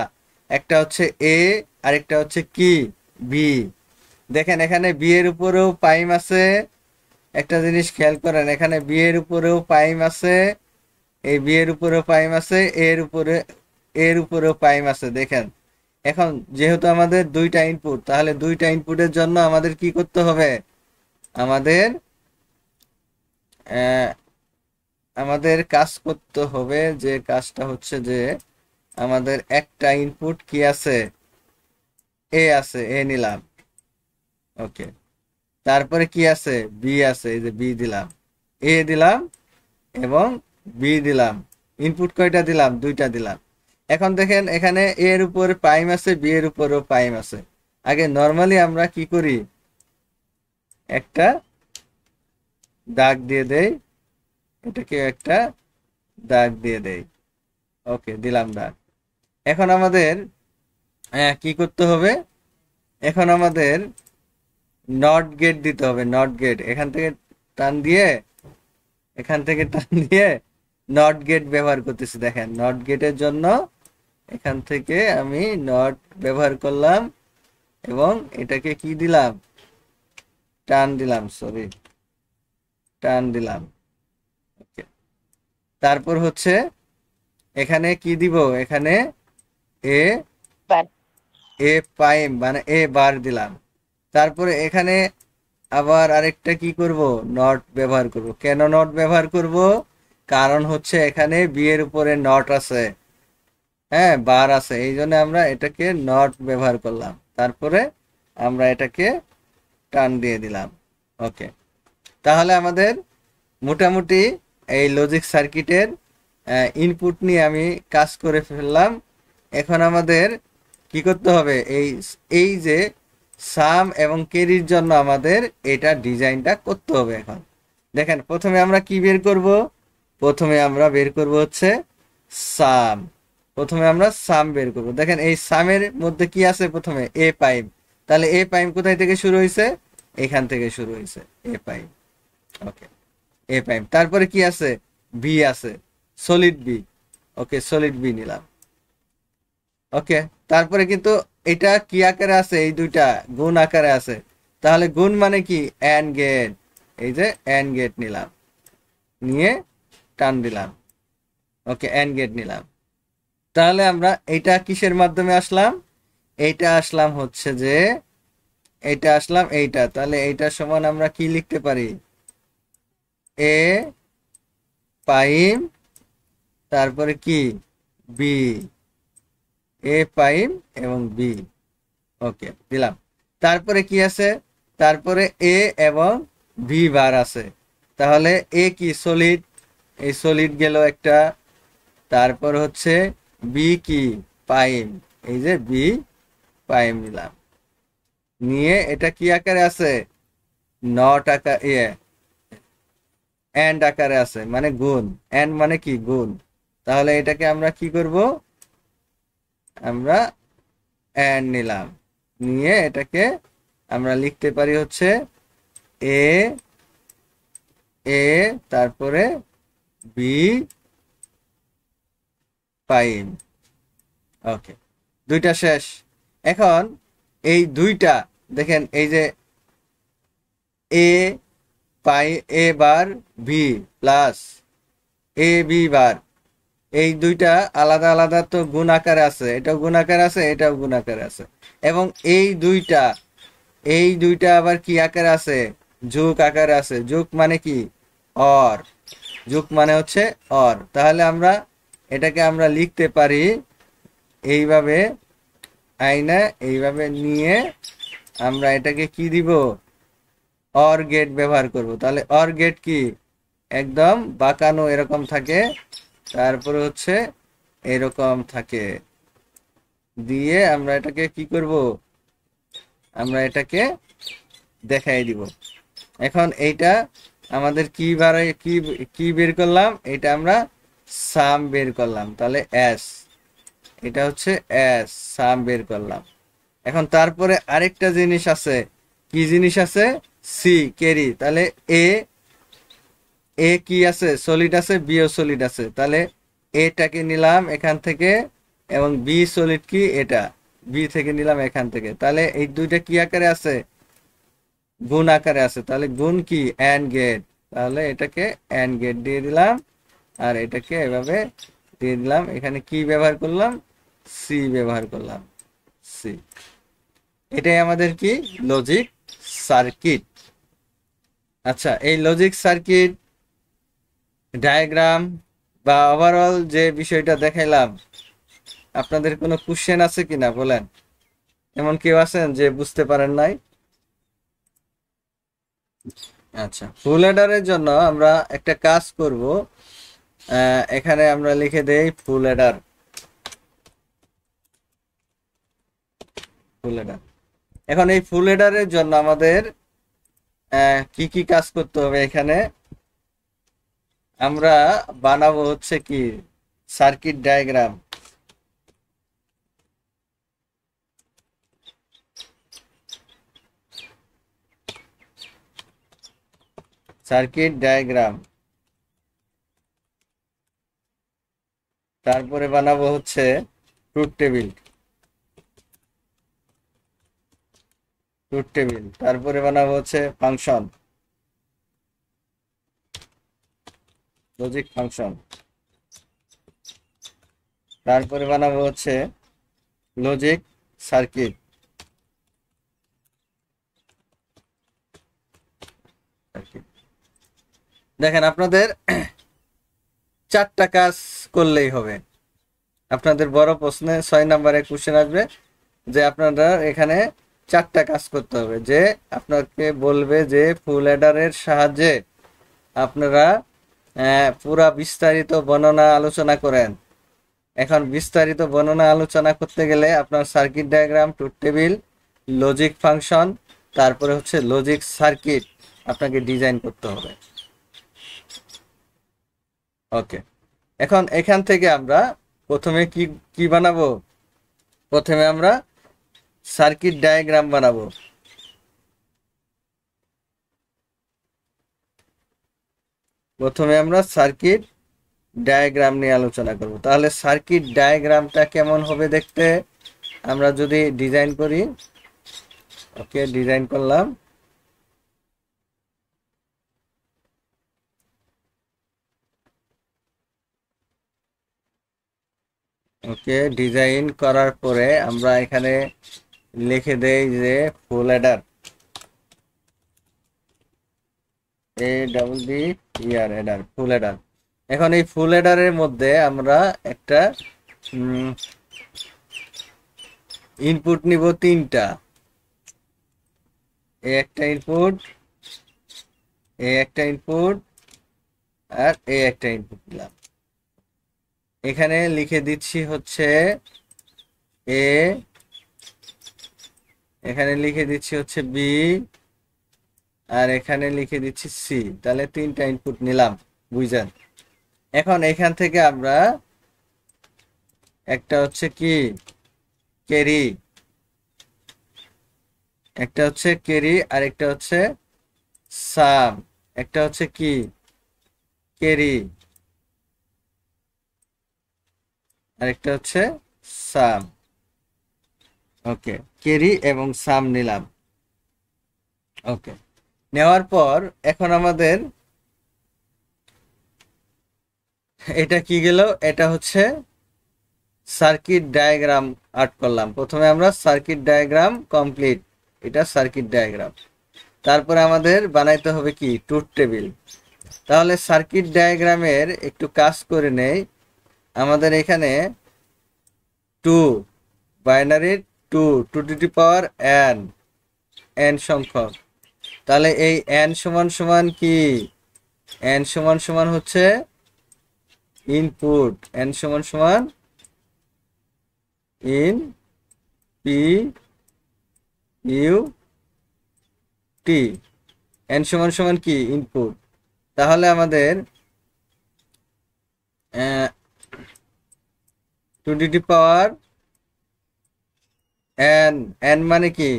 একটা হচ্ছে এ আর একটা হচ্ছে কি বি। দেখেন এখানে বি এর উপরেও পাইম আছে, একটা জিনিস খেয়াল করেন, এখানে বি এর উপরেও পাইম আছে, এই বি এর উপরেও পাইম আছে, এর উপরেও পাইম আছে। দেখেন এখন যেহেতু আমাদের দুইটা ইনপুট, তাহলে দুইটা ইনপুটের জন্য আমাদের কি করতে হবে? আমাদের আমাদের কাজ করতে হবে, যে কাজটা হচ্ছে যে আমাদের একটা ইনপুট কি আছে? এ আছে, এ নিলাম। ওকে, তারপরে কি আছে? বি আছে, এই যে বি দিলাম, এ দিলাম এবং বি দিলাম। ইনপুট কয়টা দিলাম? দুইটা দিলাম। এখন দেখেন এখানে এ এর উপরে প্রাইম আছে, বি এর উপরেও প্রাইম আছে। আগে নরমালি আমরা কি করি? একটা দাগ দিয়ে দেই, এটাকে একটা দাগ দিয়ে দেই। ওকে, দিলাম দাগ। এখন আমাদের কি করতে হবে? এখন আমাদের নট গেট দিতে হবে। নট গেট এখান থেকে টান দিয়ে, এখান থেকে টান দিয়ে নট গেট ব্যবহার করতেছি। দেখেন নট গেটের জন্য এখান থেকে আমি নট ব্যবহার করলাম এবং এটাকে কি দিলাম? টান দিলাম, সরি, টান দিলাম। ওকে, তারপর হচ্ছে এখানে কি দিব? এখানে এ এ প্রাইম মানে এ বার দিলাম। তারপরে এখানে আবার আরেকটা কি করব? নট ব্যবহার করব। কেন নট ব্যবহার করব? কারণ হচ্ছে এখানে বি এর উপরে নট আছে, হ্যাঁ বার আছে, এই জন্য আমরা এটাকে নট ব্যবহার করলাম। তারপরে আমরা এটাকে টান দিয়ে দিলাম। ওকে, তাহলে আমাদের মোটামুটি এই লজিক সার্কিটের ইনপুট নিয়ে আমি কাজ করে ফেললাম। এখন আমাদের কি করতে হবে? এই যে সাম এবং ক্যারির জন্য আমাদের এটা ডিজাইনটা করতে হবে। এখন দেখেন প্রথমে আমরা কি বের করব? প্রথমে আমরা বের করব হচ্ছে সাম। প্রথমে আমরা সাম বের করব। দেখেন এই সামের মধ্যে কি আছে? প্রথমে এ প্রাইম। তাহলে এ প্রাইম কোথায় থেকে শুরু হয়েছে? এখান থেকে শুরু হয়েছে, এ প্রাইম। ওকে, এ প্রাইম। তারপরে কি আছে? বি আছে, সলিড বি। ওকে, সলিড বি নিলাম। ওকে, তারপরে কিন্তু এটা কি আকারে আছে? এই দুইটা গুণ আকারে আছে। তাহলে গুণ মানে কি? And gate. এই যে এন্ড গেট নিলাম, নিয়ে টান দিলাম। ওকে, এন্ড গেট নিলাম। তাহলে আমরা এইটা কিসের মাধ্যমে আসলাম? এইটা আসলাম হচ্ছে যে এইটা আসলাম এইটা। তাহলে এইটা সমান আমরা কি লিখতে পারি? এ প্রাইম, তারপরে কি বি, এ প্রাইম এবং বি। ওকে, দিলাম। তারপরে কি আছে? তারপরে এ এবং বি বার আছে। তাহলে এ কি? সলিড, এই সলিড গেল একটা। তারপর হচ্ছে বি কি? প্রাইম, এই যে বি প্রাইম নিলাম, নিয়ে এটা কি আকারে আছে? নট আকার, এন্ড আকারে আছে, মানে গুণ। এন্ড মানে কি? গুণ। তাহলে এটাকে আমরা কি করব, আমরা অ্যান্ড নিলাম, নিয়ে এটাকে আমরা লিখতে পারি হচ্ছে এ এ তারপরে বি পাইম। ওকে, দুইটা শেষ। এখন এই দুইটা দেখেন, এই যে এ পাই এ বার বি প্লাস এ বি বার, এই দুইটা আলাদা আলাদা তো গুণ আকারে আছে, এটাও গুণ আকারে আছে, এটাও গুণ আকারে আছে, এবং এই দুইটা আবার কি আকারে আছে, যোগ আকারে আছে। যোগ মানে কি, অর, যোগ মানে হচ্ছে অর। তাহলে আমরা এটাকে আমরা লিখতে পারি এইভাবে, আইনা এইভাবে নিয়ে আমরা এটাকে কি দিব, অর গেট ব্যবহার করব। তাহলে অর গেট কি, একদম বাঁকানো এরকম থাকে, তারপরে হচ্ছে এরকম থাকে, দিয়ে আমরা এটাকে কি করব, আমরা এটাকে দেখাই দিব। এখন এইটা আমাদের কি বারে কি কি বের করলাম, এটা আমরা সাম বের করলাম, তাহলে এস, এটা হচ্ছে এস, সাম বের করলাম। এখন তারপরে আরেকটা জিনিস আছে, কি জিনিস আছে, সি ক্যারি। তাহলে এ এ কি আছে, সলিড আছে, বি ও সলিড আছে, তাহলে এটাকে নিলাম এখান থেকে, এবং বি সলিড কি, এটা বি থেকে নিলাম এখান থেকে। তাহলে এই দুইটা কি আকারে আছে, গুণ আকারে আছে, তাহলে গুণ কি, অ্যান্ড গেট। তাহলে এটাকে অ্যান্ড গেট দিয়ে দিলাম, আর এটাকে এভাবে দিয়ে দিলাম। এখানে কি ব্যবহার করলাম, সি ব্যবহার করলাম, সি। এটাই আমাদের কি, লজিক সার্কিট। আচ্ছা, এই লজিক সার্কিট ডায়াগ্রাম বা ওভারঅল যে বিষয়টা দেখাইলাম, আপনাদের কোনো কোশ্চেন আছে কিনা বলেন? এমন কেউ আছেন যে বুঝতে পারেন নাই? আচ্ছা, ফুল হেডারের জন্য আমরা একটা কাজ করব, এখানে আমরা লিখে দেই ফুল হেডার, ফুল হেডার। এখন এই ফুল হেডারের জন্য আমাদের কি কি কাজ করতে হবে, এখানে আমরা বানাবো হচ্ছে কি, সার্কিট ডায়াগ্রাম। সার্কিট ডায়াগ্রাম, তারপরে বানাবো হচ্ছে ট্রুথ টেবিল, ট্রুথ টেবিল, তারপরে বানাবো হচ্ছে ফাংশন, লজিক ফাংশন, তারপরে বানাবো হচ্ছে লজিক সার্কিট। দেখেন, আপনাদের 4টা কাজ করলেই হবে। আপনাদের বড় প্রশ্নে 6 নম্বরে কোশ্চেন আসবে যে আপনারা এখানে 4টা কাজ করতে হবে, যে আপনাকে বলবে যে ফুল হেডারের সাহায্যে আপনারা পুরা বিস্তারিত বর্ণনা আলোচনা করেন। এখন বিস্তারিত বর্ণনা আলোচনা করতে গেলে আপনার circuit diagram, truth table, logic function, তারপরে হচ্ছে লজিক সার্কিট আপনাকে ডিজাইন করতে হবে। ওকে, এখন এখান থেকে আমরা প্রথমে কি কি বানাবো, প্রথমে আমরা সার্কিট ডায়াগ্রাম বানাবো। প্রথমে আমরা সার্কিট ডায়াগ্রাম নিয়ে আলোচনা করব। তাহলে সার্কিট ডায়াগ্রামটা কেমন হবে দেখতে, আমরা যদি ডিজাইন করি। ওকে, ডিজাইন করলাম। ওকে, ডিজাইন করার পরে আমরা এখানে লিখে দেই যে full adder, A double B E R adder, full adder. এখন এই ফুল হেডারের মধ্যে আমরা একটা ইনপুট নিব 3টা, এ একটা ইনপুট, এ একটা ইনপুট, আর এ একটা ইনপুট দিলাম। এখানে লিখে দিচ্ছি হচ্ছে এ, এখানে লিখে দিচ্ছি হচ্ছে বি, আর এখানে লিখে দিচ্ছি সি। তাহলে 3টা ইনপুট নিলাম, বুঝছেন? এখন এখান থেকে আমরা একটা হচ্ছে কি কেরি, একটা হচ্ছে কেরি, আর একটা হচ্ছে সাম। একটা হচ্ছে কি কেরি, আর একটা হচ্ছে সাম। ওকে, কেরি এবং সাম নিলাম। ওকে, নেওয়ার পর এখন আমাদের এটা কি গেল, এটা হচ্ছে সার্কিট ডায়াগ্রাম আর্ট করলাম। প্রথমে আমরা সার্কিট ডায়াগ্রাম কমপ্লিট, এটা সার্কিট ডায়াগ্রাম। তারপরে আমাদের বানাইতে হবে কি ট্রুথ টেবিল। তাহলে সার্কিট ডায়াগ্রামের একটু কাজ করে নেই। আমাদের এখানে two, binary two, two to the power n, n সংখ্যক। তাহলে এই এন সমান সমান কি, এন সমান সমান হচ্ছে ইনপুট, এন সমান সমান in P U T, n সমান সমান কি ইনপুট। তাহলে আমাদের two to the power n, n মানে কি,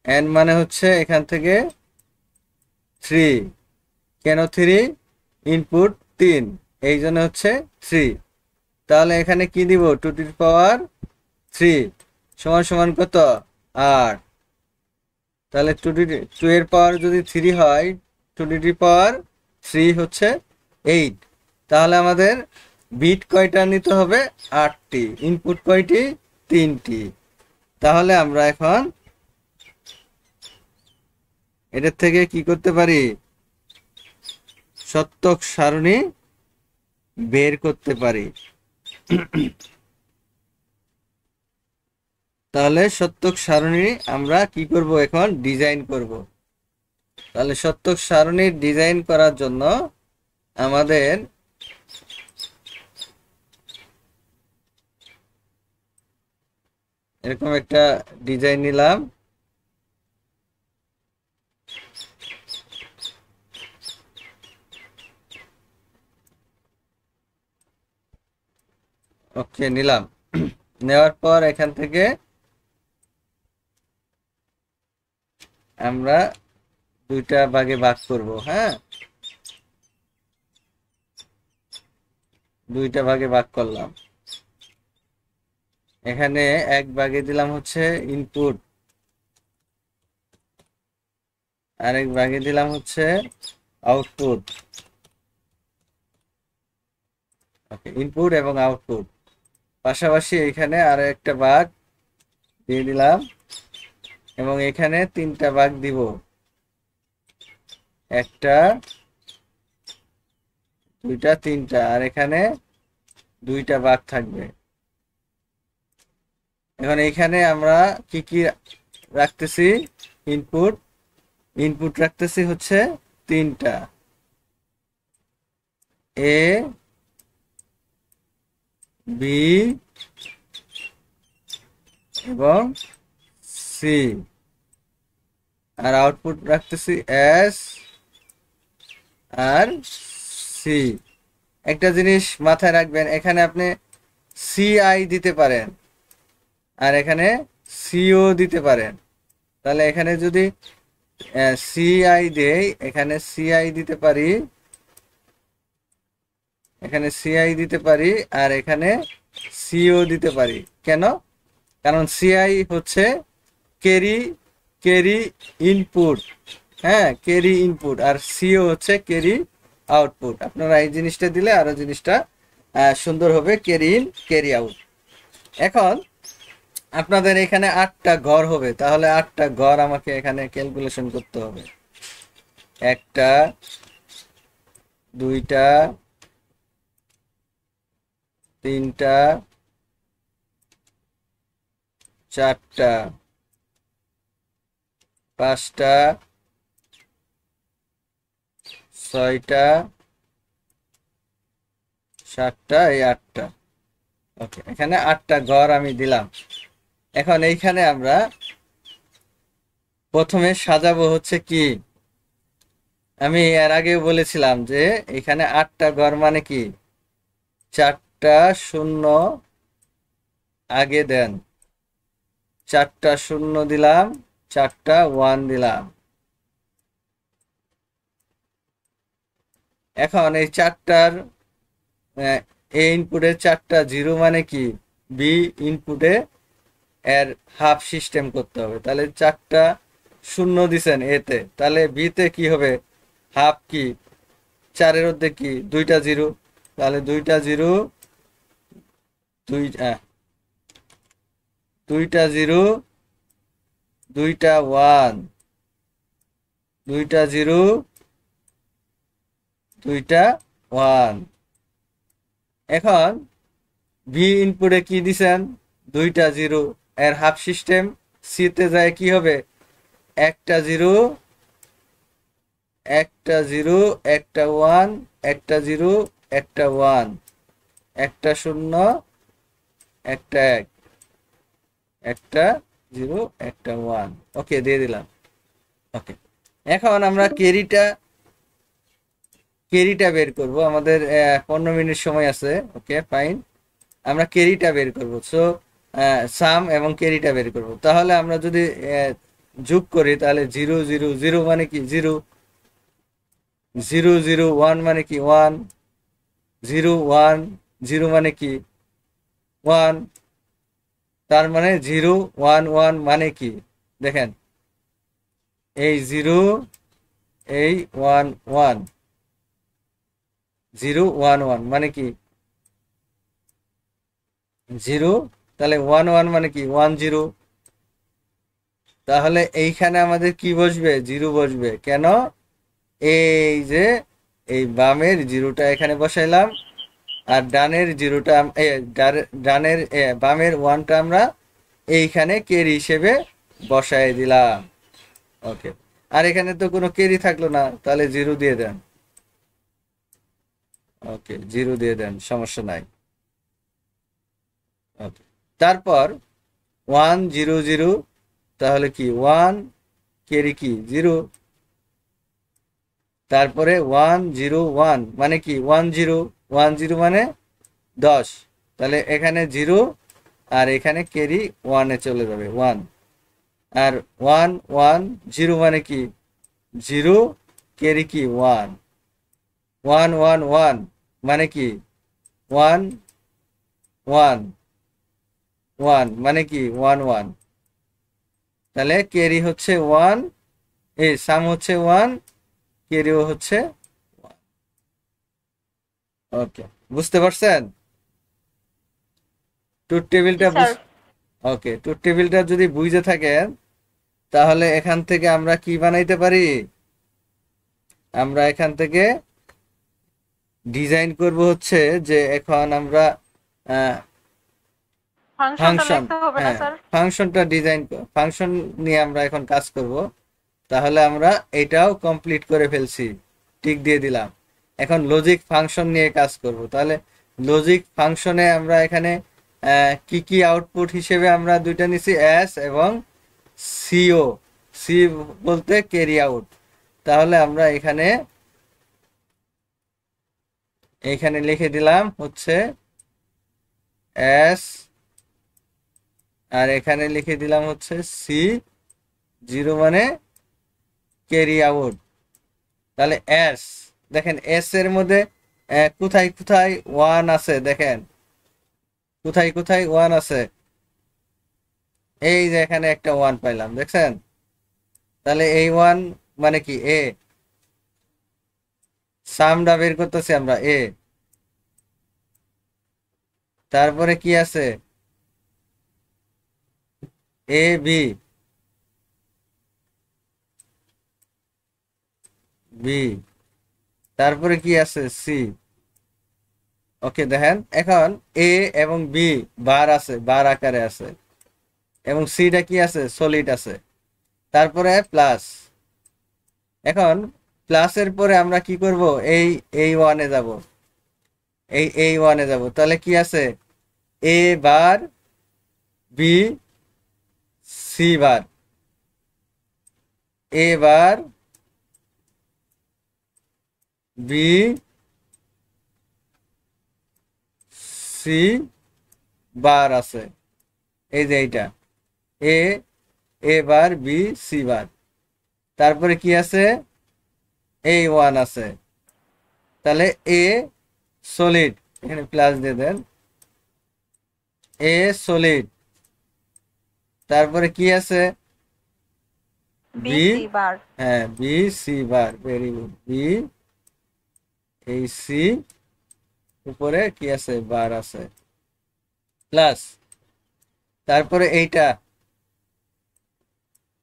এন মানে হচ্ছে এখান থেকে থ্রি। কেন থ্রি, ইনপুট তিন, এই জন্য হচ্ছে থ্রি। তাহলে এখানে কি দিব, two to the power three সমান সমান কত, আট। তাহলে টু এর পাওয়ার যদি থ্রি হয়, two to the power three হচ্ছে এইট। তাহলে আমাদের বিট কয়টা নিতে হবে, আটটি। ইনপুট কয়টি, তিনটি। তাহলে আমরা এখন এটার থেকে কি করতে পারি, সত্যক সারণী বের করতে পারি। তাহলে সত্যক সারণী আমরা কি করব, এখন ডিজাইন করব। তাহলে সত্যক সারণী ডিজাইন করার জন্য আমাদের এরকম একটা ডিজাইন নিলাম। ওকে, নিলাম। নেওয়ার পর এখান থেকে আমরা দুইটা ভাগে ভাগ করব। হ্যাঁ, দুইটা ভাগে ভাগ করলাম। এখানে এক ভাগে দিলাম হচ্ছে ইনপুট, আরেক ভাগে দিলাম হচ্ছে আউটপুট। ওকে, ইনপুট এবং আউটপুট। পাশাপাশি এখানে আরো একটা ভাগ দিয়ে দিলাম, এবং এখানে তিনটা ভাগ দিব। একটা, দুইটা, তিনটা, আর এখানে দুইটা ভাগ থাকবে। এখন এখানে আমরা কি কি রাখতেছি, ইনপুট, ইনপুট রাখতেছি হচ্ছে তিনটা, এ বি এবং সি, আর আউটপুট রাখতেছি এস আর সি। একটা জিনিস মাথায় রাখবেন, এখানে আপনি সিআই দিতে পারেন, আর এখানে সিও দিতে পারেন। তাহলে এখানে যদি সিআই দেই, এখানে সিআই দিতে পারি, এখানে সিআই দিতে পারি, আর এখানে সিও দিতে পারি। কেন, কারণ সিআই হচ্ছে ক্যারি, ক্যারি ইনপুট। হ্যাঁ, ক্যারি ইনপুট, আর সিও হচ্ছে ক্যারি আউটপুট। আপনারা এই জিনিসটা দিলে আরো জিনিসটা সুন্দর হবে, ক্যারি ইন ক্যারি আউট। এখন আপনাদের এখানে 8টা ঘর হবে, তাহলে 8টা ঘর আমাকে এখানে ক্যালকুলেশন করতে হবে। একটা, দুইটা, তিনটা, চারটা, পাঁচটা, ছয়টা, সাতটা, এই 8টা। ওকে, এখানে 8টা ঘর আমি দিলাম। এখন এইখানে আমরা প্রথমে সাজাবো হচ্ছে কি, আমি এর আগেও বলেছিলাম যে এখানে 8টা ঘর মানে কি, 4টা শূন্য আগে দেন, 4টা শূন্য দিলাম, 4টা 1 দিলাম। এখন এই 4টার এ ইনপুটে 4টা 0 মানে কি, বি ইনপুটে এর হাফ সিস্টেম করতে হবে। তাহলে 4টা শূন্য দিছেন এতে, তাহলে বিতে কি হবে, হাফ কি, 4-এর মধ্যে কি 2টা 0, তাহলে 2টা 0, 2টা 0, 2টা 1, 2টা 0, 2টা 1। এখন বি ইনপুটে কি দিছেন, 2টা 0, এর হাফ সিস্টেম সিতে যায় কি হবে, একটা 0, একটা 0, একটা 1, একটা 0, একটা 1, একটা 0, একটা 1, একটা 0, একটা 1। ওকে, দিয়ে দিলাম। ওকে, এখন আমরা কেরিটা বের করব। আমাদের 15 মিনিট সময় আছে। ওকে, ফাইন। আমরা কেরিটা বের করব। সো সাম এবং কেরিটা বের করব। তাহলে আমরা যদি যোগ করি, তাহলে 0 0 0 মানে কি 0, 0 0 1 মানে কি 1, 0 1 0 মানে কি 1, তার মানে 0 1 1 মানে কি, দেখেন এই 0, এই 1 1, 0 1 1 মানে কি 0, তাহলে 1 1 মানে কি 1 0। তাহলে এইখানে আমাদের কি বসবে, 0 বসবে। কেন, এই যে এই বামের 0টা এখানে বসাইলাম, আর ডানের 0টা ডানের বামের 1টা আমরা এইখানে কেরি হিসেবে বসাই দিলাম। ওকে, আর এখানে তো কোনো কেরি থাকলো না, তাহলে 0 দিয়ে দেন। ওকে, 0 দিয়ে দেন, সমস্যা নাই। ওকে, তারপর 1 0 0, তাহলে কি 1, কেরি কি 0, তারপরে 1 0 1 মানে কি 1 0, 1 0 মানে 10, তাহলে এখানে 0 আর এখানে কেরি 1 এ চলে যাবে 1, আর 1 1 0 মানে কি 0, কেরি কি 1, 1 1 1 মানে কি 1 1 1 মানে কি 1 1, তাহলে কেরি হচ্ছে 1, এই সাম হচ্ছে 1, কেরিও হচ্ছে 1। ওকে, বুঝতে পারছেন ট্রুথ জি টেবিলটা? স্যার। ওকে, ট্রুথ টেবিলটা যদি বুঝে থাকেন, তাহলে এখান থেকে আমরা কি বানাইতে পারি, আমরা এখান থেকে ডিজাইন করব হচ্ছে যে এখন আমরা ফাংশনটা ফাংশন, লিখতে হবে না হ্যাঁ, স্যার? ফাংশনটা ডিজাইন, ফাংশন নিয়ে আমরা এখন কাজ করব। তাহলে আমরা এটাও কমপ্লিট করে ফেলছি, টিক দিয়ে দিলাম। এখন লজিক ফাংশন নিয়ে কাজ করব। তাহলে লজিক ফাংশনে আমরা এখানে কি কি আউটপুট হিসেবে আমরা দুইটা নিছি, এস এবং সিও। সি বলতে ক্যারি আউট। তাহলে আমরা এখানে এখানে লিখে দিলাম হচ্ছে এস, আর এখানে লিখে দিলাম হচ্ছে সি 0 মানে ক্যারি আউট। তাহলে এস, দেখেন এস এর মধ্যে কোথায় কোথায় 1 আছে, দেখেন কোথায় কোথায় 1 আছে, এই যে এখানে একটা 1 পাইলাম, দেখছেন? তাহলে এই 1 মানে কি এ, সামটা বের করতেছি আমরা এ, তারপরে কি আছে এ বি, বি, তারপরে কি আছে সি। ওকে, দেখেন এখন এ এবং বি বার আছে, বার আকারে আছে, এবং সিটা কি আছে, সলিড আছে। তারপরে প্লাস, এখন প্লাসের পরে আমরা কি করব, এই ওয়ানে যাব, এই ওয়ানে যাব। তাহলে কি আছে, এ বার, বি, সি বার, এ বার, বি, সি বার আছে, এই যে এইটা এ, এ বার, বি, সি বার। তারপরে কি আছে, এই ওয়ান আছে। তাহলে এ সলিড, এখানে প্লাস দিয়ে দেন, এ সলিড। তারপরে কি আছে, বি বি, সি বার। হ্যাঁ B C bar, very good. B, এই সি, উপরে কি আছে, বার আছে, প্লাস। তারপরে এইটা,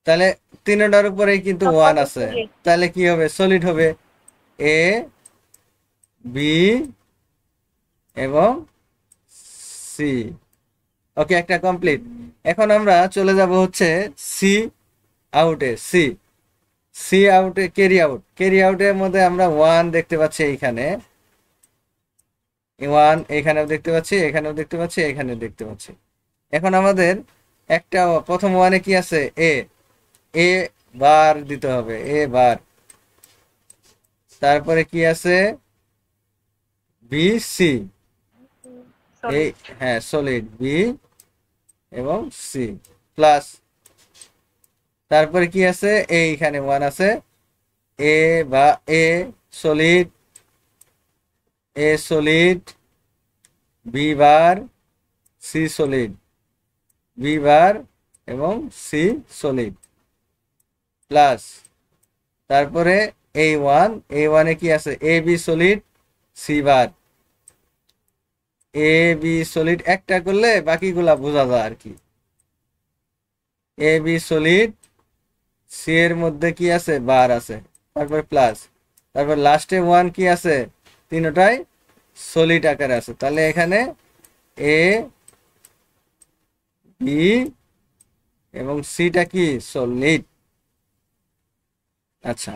তাহলে তিনটার উপরে কিন্তু ওয়ান সবকটা আছে, solid। তাহলে কি হবে, সলিড হবে। এ, বি এবং সি। ওকে, একটা কমপ্লিট। এখন আমরা চলে যাব হচ্ছে সি আউটে। সি, সি আউটে ক্যারি আউট। ক্যারি আউটের মধ্যে আমরা ওয়ান দেখতে পাচ্ছি, এইখানে ওয়ান, এখানেও দেখতে পাচ্ছি, এখানেও দেখতে পাচ্ছি, এখানে দেখতে পাচ্ছি। এখন আমাদের একটা প্রথম ওয়ানে কি আছে, এ, এ বার দিতে হবে, এ বার। তারপরে কি আছে, বি সি, এই, সলিড। হ্যাঁ সলিড, বি এবং সি, প্লাস। তারপরে কি আছে, এইখানে ওয়ান আছে, এ বা A solid, A solid, B bar, C solid, B bar এবং সি সলিড, প্লাস। তারপরে এই ওয়ান, এই ওয়ানে কি আছে, A B solid, C bar. A B solid একটা করলে বাকিগুলা বোঝা যায় আর কি। এ বি সলিড, সি এর মধ্যে কি আছে, বার আছে, তারপর প্লাস। তারপর লাস্টে ওয়ান কি আছে, তিনটাই সলিড আকারে আছে। তাহলে এখানে এ, বি এবং সিটা কি, সলিড। আচ্ছা,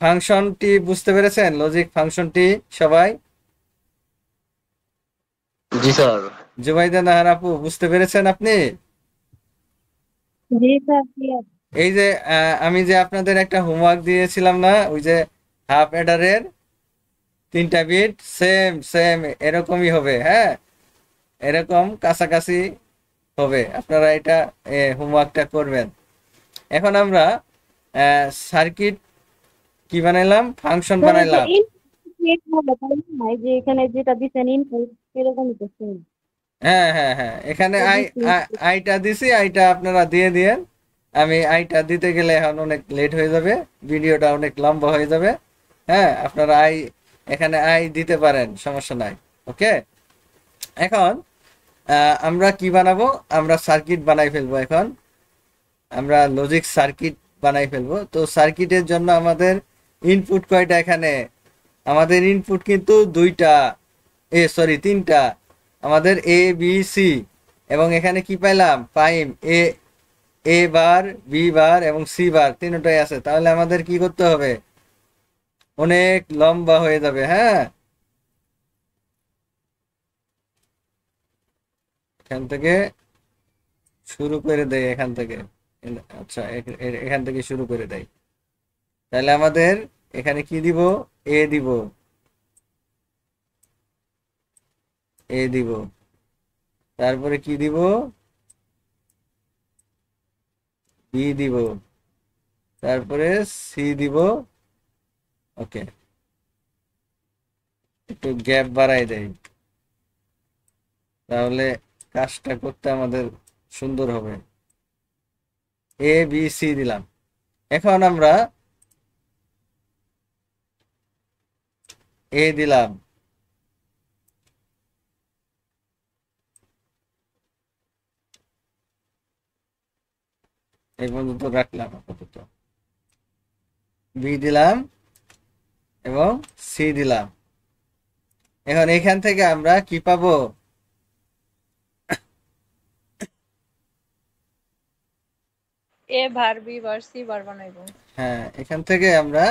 ফাংশনটি বুঝতে পেরেছেন, লজিক ফাংশনটি সবাই? জি স্যার। জুবাইদা নাহার আপু, বুঝতে পেরেছেন আপনি? জি স্যার, ক্লিয়ার। এই যে আমি যে আপনাদের একটা হোমওয়ার্ক দিয়েছিলাম না, ওই যে হাফ অ্যাডারের তিনটা বিট, সেম সেম এরকমই হবে, হ্যাঁ এরকম কাছাকাছি হবে। আপনারা এটা হোমওয়ার্কটা করবেন। এখন আমরা সার্কিট কি বানাইলাম, ফাংশন স্যার এই যে বানাইলাম। ইনপুট হবে তাই না, এই যে এখানে যেটা দিচ্ছেন ইনপুট এরকমই তো same। হ্যাঁ হ্যাঁ হ্যাঁ, এখানে ABC আইটা দিছি, আইটা আপনারা দিয়ে দিয়েন। আমি আইটা দিতে গেলে এখন অনেক লেট হয়ে যাবে, ভিডিওটা অনেক লম্বা হয়ে যাবে। হ্যাঁ, আপনারা এখানে আই দিতে পারেন, সমস্যা নাই। ওকে, এখন আমরা কি বানাবো, আমরা সার্কিট বানাই ফেলবো। এখন আমরা লজিক সার্কিট বানাই ফেলবো। তো সার্কিটের জন্য আমাদের ইনপুট কয়টা, এখানে আমাদের ইনপুট কিন্তু দুইটা, সরি তিনটা, আমাদের এ বি সি। এবং এখানে কি পাইলাম, পাইম এ, এ বার, বি বার এবং সি বার, তিনটাই আছে। তাহলে আমাদের কি করতে হবে, অনেক লম্বা হয়ে যাবে। হ্যাঁ, এখান থেকে শুরু করে দেয়, এখান থেকে। আচ্ছা, এখান থেকে শুরু করে দেয়। তাহলে আমাদের এখানে কি দিব, এ দিব, এ দিব। তারপরে কি দিব, বি দিব। তারপরে সি দিব। ওকে, একটু গ্যাপ বাড়াই দেয়, তাহলে কাজটা করতে আমাদের সুন্দর হবে। এ বি সি দিলাম। এখন আমরা এ দিলাম, এই পর্যন্ত রাখলাম আপাতত। বি দিলাম এবং সি দিলাম। এখন এখান থেকে আমরা কি পাবো, এ বার, বি বার, সি বার বানাইবো। হ্যাঁ এখান থেকে আমরা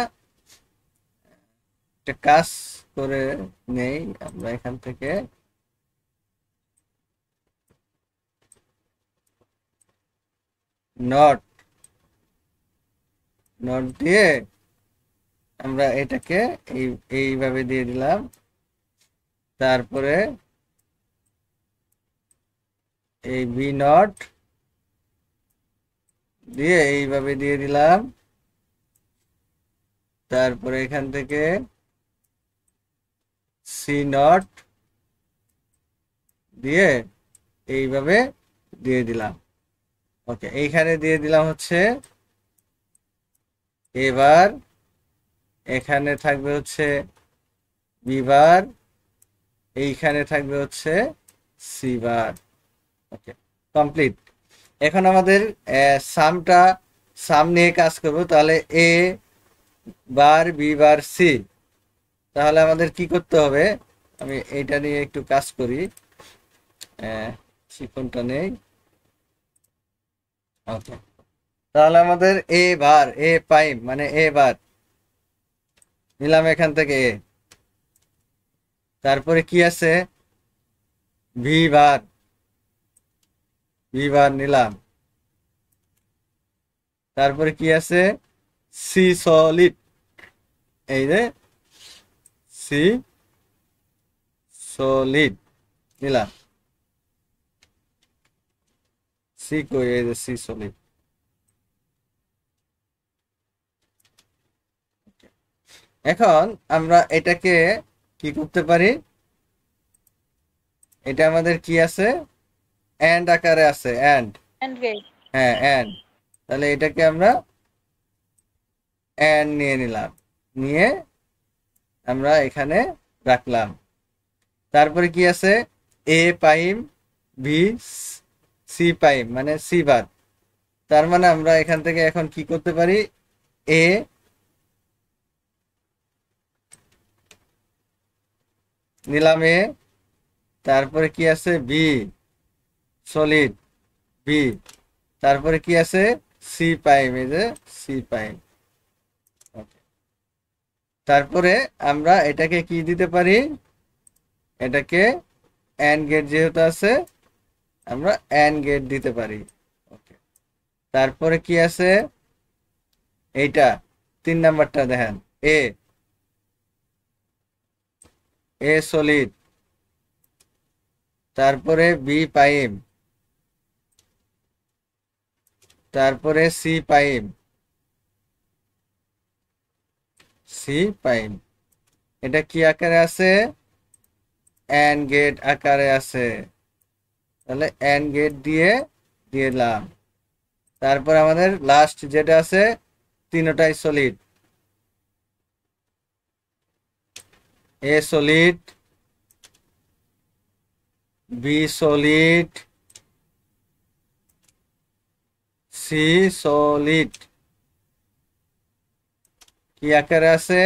একটা কাজ করে নেই। আমরা এখান থেকে নট, নট দিয়ে আমরা এটাকে এইভাবে দিয়ে দিলাম। তারপরে এই বি নট দিয়ে এইভাবে দিয়ে দিলাম, তারপরে এখান থেকে সি নট দিয়ে এইভাবে দিয়ে দিলাম। ওকে, এইখানে দিয়ে দিলাম হচ্ছে, এবার এখানে থাকবে হচ্ছে বি বার, এইখানে থাকবে হচ্ছে সি বার। ওকে, কমপ্লিট। এখন আমাদের সাম নিয়ে কাজ করব। তাহলে এ বার বি বার সি, তাহলে আমাদের কি করতে হবে, আমি এইটা নিয়ে একটু কাজ করি, শিকনটা নেই। ওকে, তাহলে আমাদের এ বার এ প্রাইম মানে এ বার নিলাম এখান থেকে এ, তারপরে কি আছে ভি বার নিলাম, তারপরে কি আছে সি সলিড, এই যে সি সলিড নিলাম, সি কই, এই যে সি সলিড। এখন আমরা এটাকে কি করতে পারি, এটা আমাদের কি আছে, এন্ড আকারে আছে, এন্ড, and gate. হ্যাঁ এন্ড। তাহলে এটাকে আমরা এন্ড নিয়ে নিলাম, নিয়ে আমরা এখানে রাখলাম। তারপরে কি আছে এ প্রাইম বি সি প্রাইম মানে সি বার, তার মানে আমরা এখান থেকে এখন কি করতে পারি, এ নিলাম এ, তারপরে কি আছে বি সলিড বি, তারপরে কি আছে সি প্রাইম, এই যে সি প্রাইম। তারপরে আমরা এটাকে কি দিতে পারি, এটাকে এন্ড গেট যেহেতু আছে আমরা এন্ড গেট দিতে পারি। ওকে, তারপরে কি আছে এইটা 3 নাম্বারটা দেখেন, এ সলিড, তারপরে বি প্রাইম, তারপরে সি প্রাইম, এটা কি আকারে আছে, এন্ড গেট আকারে আছে, তাহলে এন্ড গেট দিয়ে দিলাম। তারপর আমাদের লাস্ট যেটা আছে তিনটাই solid, A solid B solid C solid, কি আকারে আছে,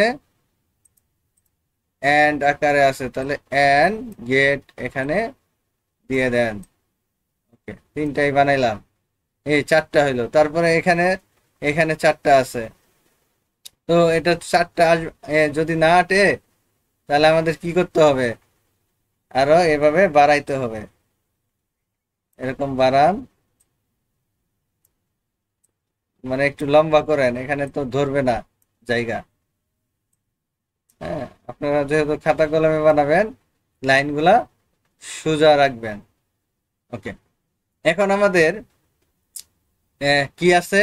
এন্ড আকারে আছে, তাহলে এন্ড গেট এখানে দিয়ে দেন। ওকে, তিনটাই বানাইলাম, এই 4টা হইলো। তারপরে এখানে এখানে 4টা আছে, তো এটা 4টা যদি না আটে তাহলে আমাদের কি করতে হবে, আরো এভাবে বাড়াইতে হবে, এরকম বাড়ান, মানে একটু লম্বা করেন, এখানে তো ধরবে না জায়গা। হ্যাঁ, আপনারা যেহেতু খাতা কলমে বানাবেন লাইনগুলা সোজা রাখবেন। ওকে, এখন আমাদের কি আছে,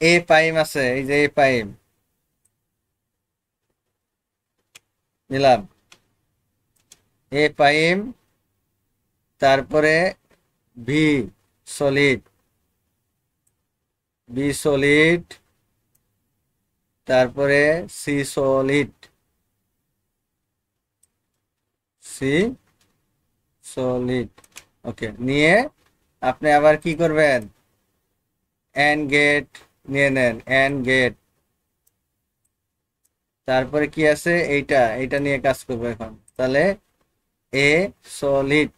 এ প্রাইম আছে, এই যে এ প্রাইম নিলাম, এ প্রাইম, তারপরে বি সলিড তারপরে সি সলিড ওকে, নিয়ে আপনি আবার কি করবেন, এন্ড গেট নিয়ে নেন, এন্ড গেট, তারপরে কি আছে এইটা নিয়ে কাজ করবো এখন। তাহলে A solid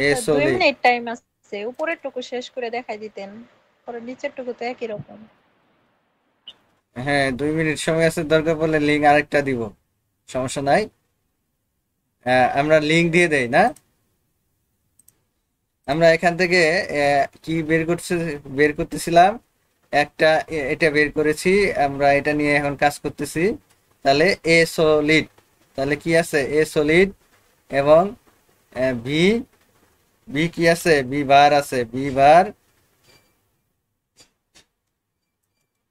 A 2 solid, minute time আছে, উপরের টুকু শেষ করে দেখাই দিতেন, পরে নিচের টুকু তো একই রকম। হ্যাঁ 2 মিনিট সময় আছে, দরকার পড়লে লিঙ্ক আরেকটা দিব, সমস্যা নাই। আমরা লিঙ্ক দিয়ে দেই না, আমরা এখান থেকে কি বের করতেছিলাম, একটা এটা বের করেছি, আমরা এটা নিয়ে এখন কাজ করতেছি। তাহলে এ সলিড, তাহলে কি আছে এ সলিড, এবং বি, বি কি আছে বি বার আছে, বি বার।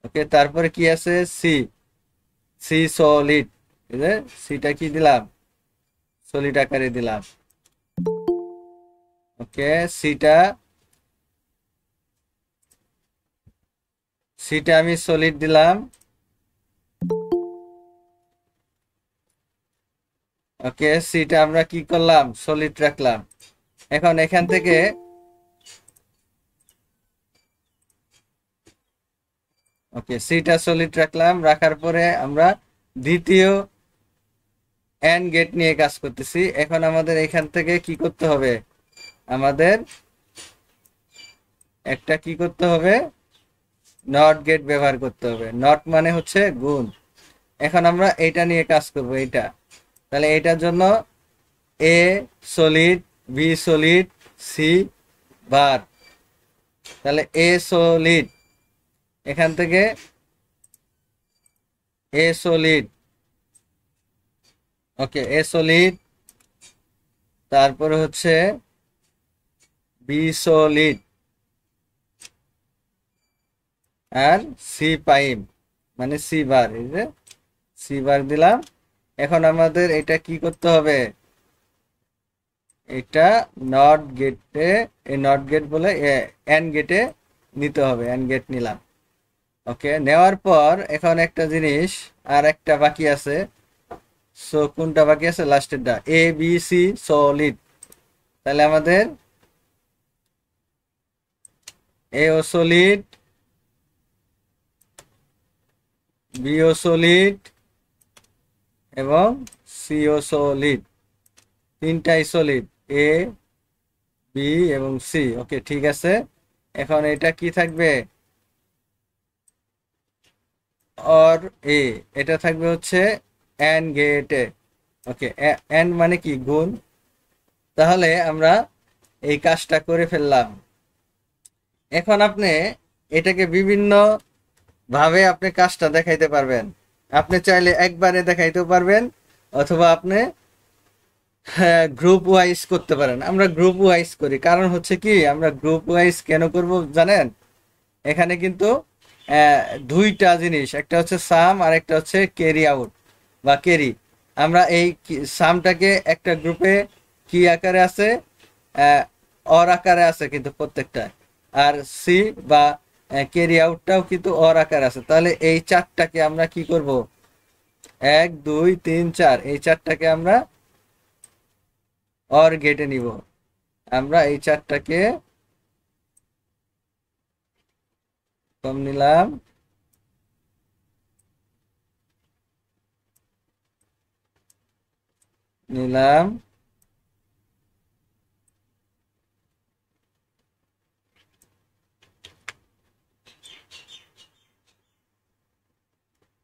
ওকে, তারপরে কি আছে সি, সি সলিড, সিটা কি দিলাম সলিড আকারে দিলাম। ওকে, সিটা সিটা আমি সলিড দিলাম। ওকে, সিটা আমরা কি করলাম সলিড রাখলাম। এখন এখান থেকে ওকে সিটা সলিড রাখলাম, রাখার পরে আমরা দ্বিতীয় এন্ড গেট নিয়ে কাজ করতেছি। এখন আমাদের এখান থেকে কি করতে হবে, আমাদের একটা কি করতে হবে নট গেট ব্যবহার করতে হবে। নট মানে হচ্ছে গুণ। এখন আমরা এটা নিয়ে কাজ করব, এটা। তাহলে এটার জন্য A solid, B solid, C bar. তাহলে এ সলিড, এখান থেকে এ সলিড, ওকে এ সলিড, তারপরে হচ্ছে বি সলিড, আর সি প্রাইম মানে সি বার, এই যে সি বার দিলাম। এখন আমাদের এটা কি করতে হবে, এটা নট গেটে, এই নট গেট বলে এন্ড গেটে নিতে হবে, এন্ড গেট নিলাম। ওকে, নেওয়ার পর এখন একটা জিনিস আর একটা বাকি আছে। সো কোনটা বাকি আছে, লাস্টেরটা এ বি সি সলিড। তাহলে আমাদের এ ও সলিড, বি ও সলিড এবং সি ও সলিড, তিনটাই সলিড, এ বি এবং সি। ওকে, ঠিক আছে। এখন এটা কি থাকবে, অর এ, এটা থাকবে হচ্ছে এন্ড গেটে। ওকে, এন্ড মানে কি গুণ। তাহলে আমরা এই কাজটা করে ফেললাম। এখন আপনি এটাকে বিভিন্ন ভাবে আপনি কাজটা দেখাইতে পারবেন। আপনি চাইলে একবারে দেখাইতেও পারবেন, অথবা আপনি গ্রুপ ওয়াইজ করতে পারেন। আমরা গ্রুপ ওয়াইজ করি, কারণ হচ্ছে কি আমরা গ্রুপ ওয়াইজ কেন করব জানেন, এখানে কিন্তু দুইটা জিনিস, একটা হচ্ছে সাম আর একটা হচ্ছে ক্যারি আউট বা ক্যারি। আমরা এই সামটাকে একটা গ্রুপে কি আকারে আছে, অর আকারে আছে কিন্তু প্রত্যেকটা, আর সি বা ক্যারি আউটটাও কিন্তু অর আকারে আছে। তাহলে এই চারটাকে আমরা কি করব, 1 2 3 4, এই চারটাকে আমরা অর গেটে নিব। আমরা এই চারটাকে কম নিলাম, নিলাম,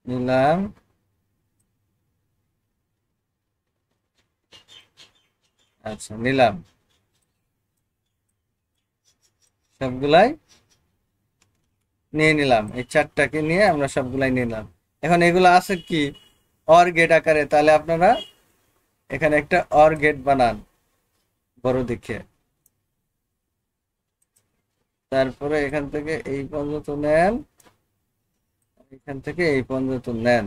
নিলাম, আচ্ছা নিলাম, সবগুলাই নিয়ে নিলাম। এই চারটাকে নিয়ে আমরা সবগুলাই নিলাম। এখন এগুলো আছে কি অর গেট আকারে, তাহলে আপনারা এখানে একটা অর গেট বানান বড় দেখে। তারপরে এখান থেকে এই পর্যন্ত নেন, এখান থেকে এই পর্যন্ত নেন,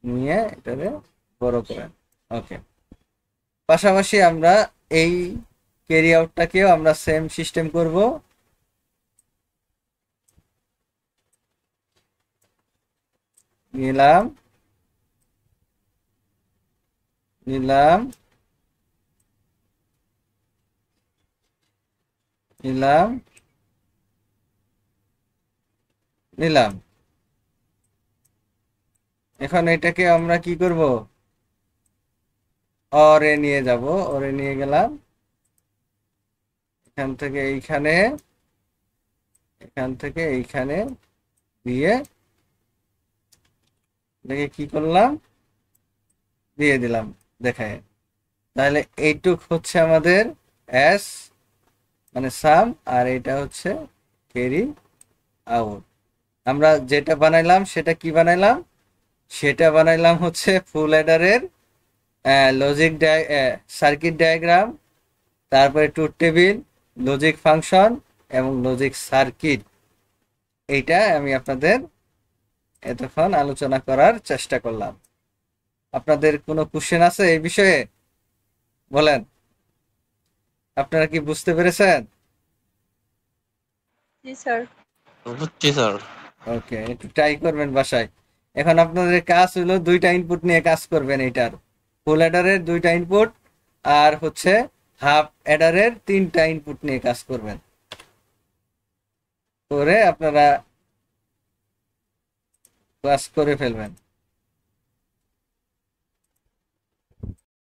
নিয়ে এটাকে বড় করেন। ওকে, পাশাপাশি আমরা এই ক্যারি আউটটাকেও আমরা সেম সিস্টেম করব। নিলাম, নিলাম, নিলাম, নিলাম। এখন এটাকে আমরা কি করব, অরে নিয়ে যাব, অরে নিয়ে গেলাম, এখান থেকে এইখানে, এখান থেকে এইখানে দিয়ে দেখে কি করলাম, দিয়ে দিলাম দেখায়। তাহলে এইটুক হচ্ছে আমাদের এস মানে সাম, আর এটা হচ্ছে ক্যারি আউট। আমরা যেটা বানাইলাম সেটা কি বানাইলাম, সেটা বানাইলাম হচ্ছে ফুল অ্যাডারের লজিক সার্কিট ডায়াগ্রাম, তারপরে ট্রুথ টেবিল, লজিক ফাংশন এবং লজিক সার্কিট। এইটা আমি আপনাদের এতক্ষণ আলোচনা করার চেষ্টা করলাম। আপনাদের কোনো কোশ্চেন আছে এই বিষয়ে? বলেন, আপনারা কি বুঝতে পেরেছেন? জি স্যার। বুঝছি স্যার। ওকে, একটু ট্রাই করবেন বাসায়। এখন আপনাদের কাজ হলো দুইটা ইনপুট নিয়ে কাজ করবেন। এইটার ফুল অ্যাডারের দুইটা ইনপুট আর হচ্ছে হাফ অ্যাডারের তিনটা ইনপুট নিয়ে কাজ করবেন, করে আপনারা ক্লাস করে ফেলবেন।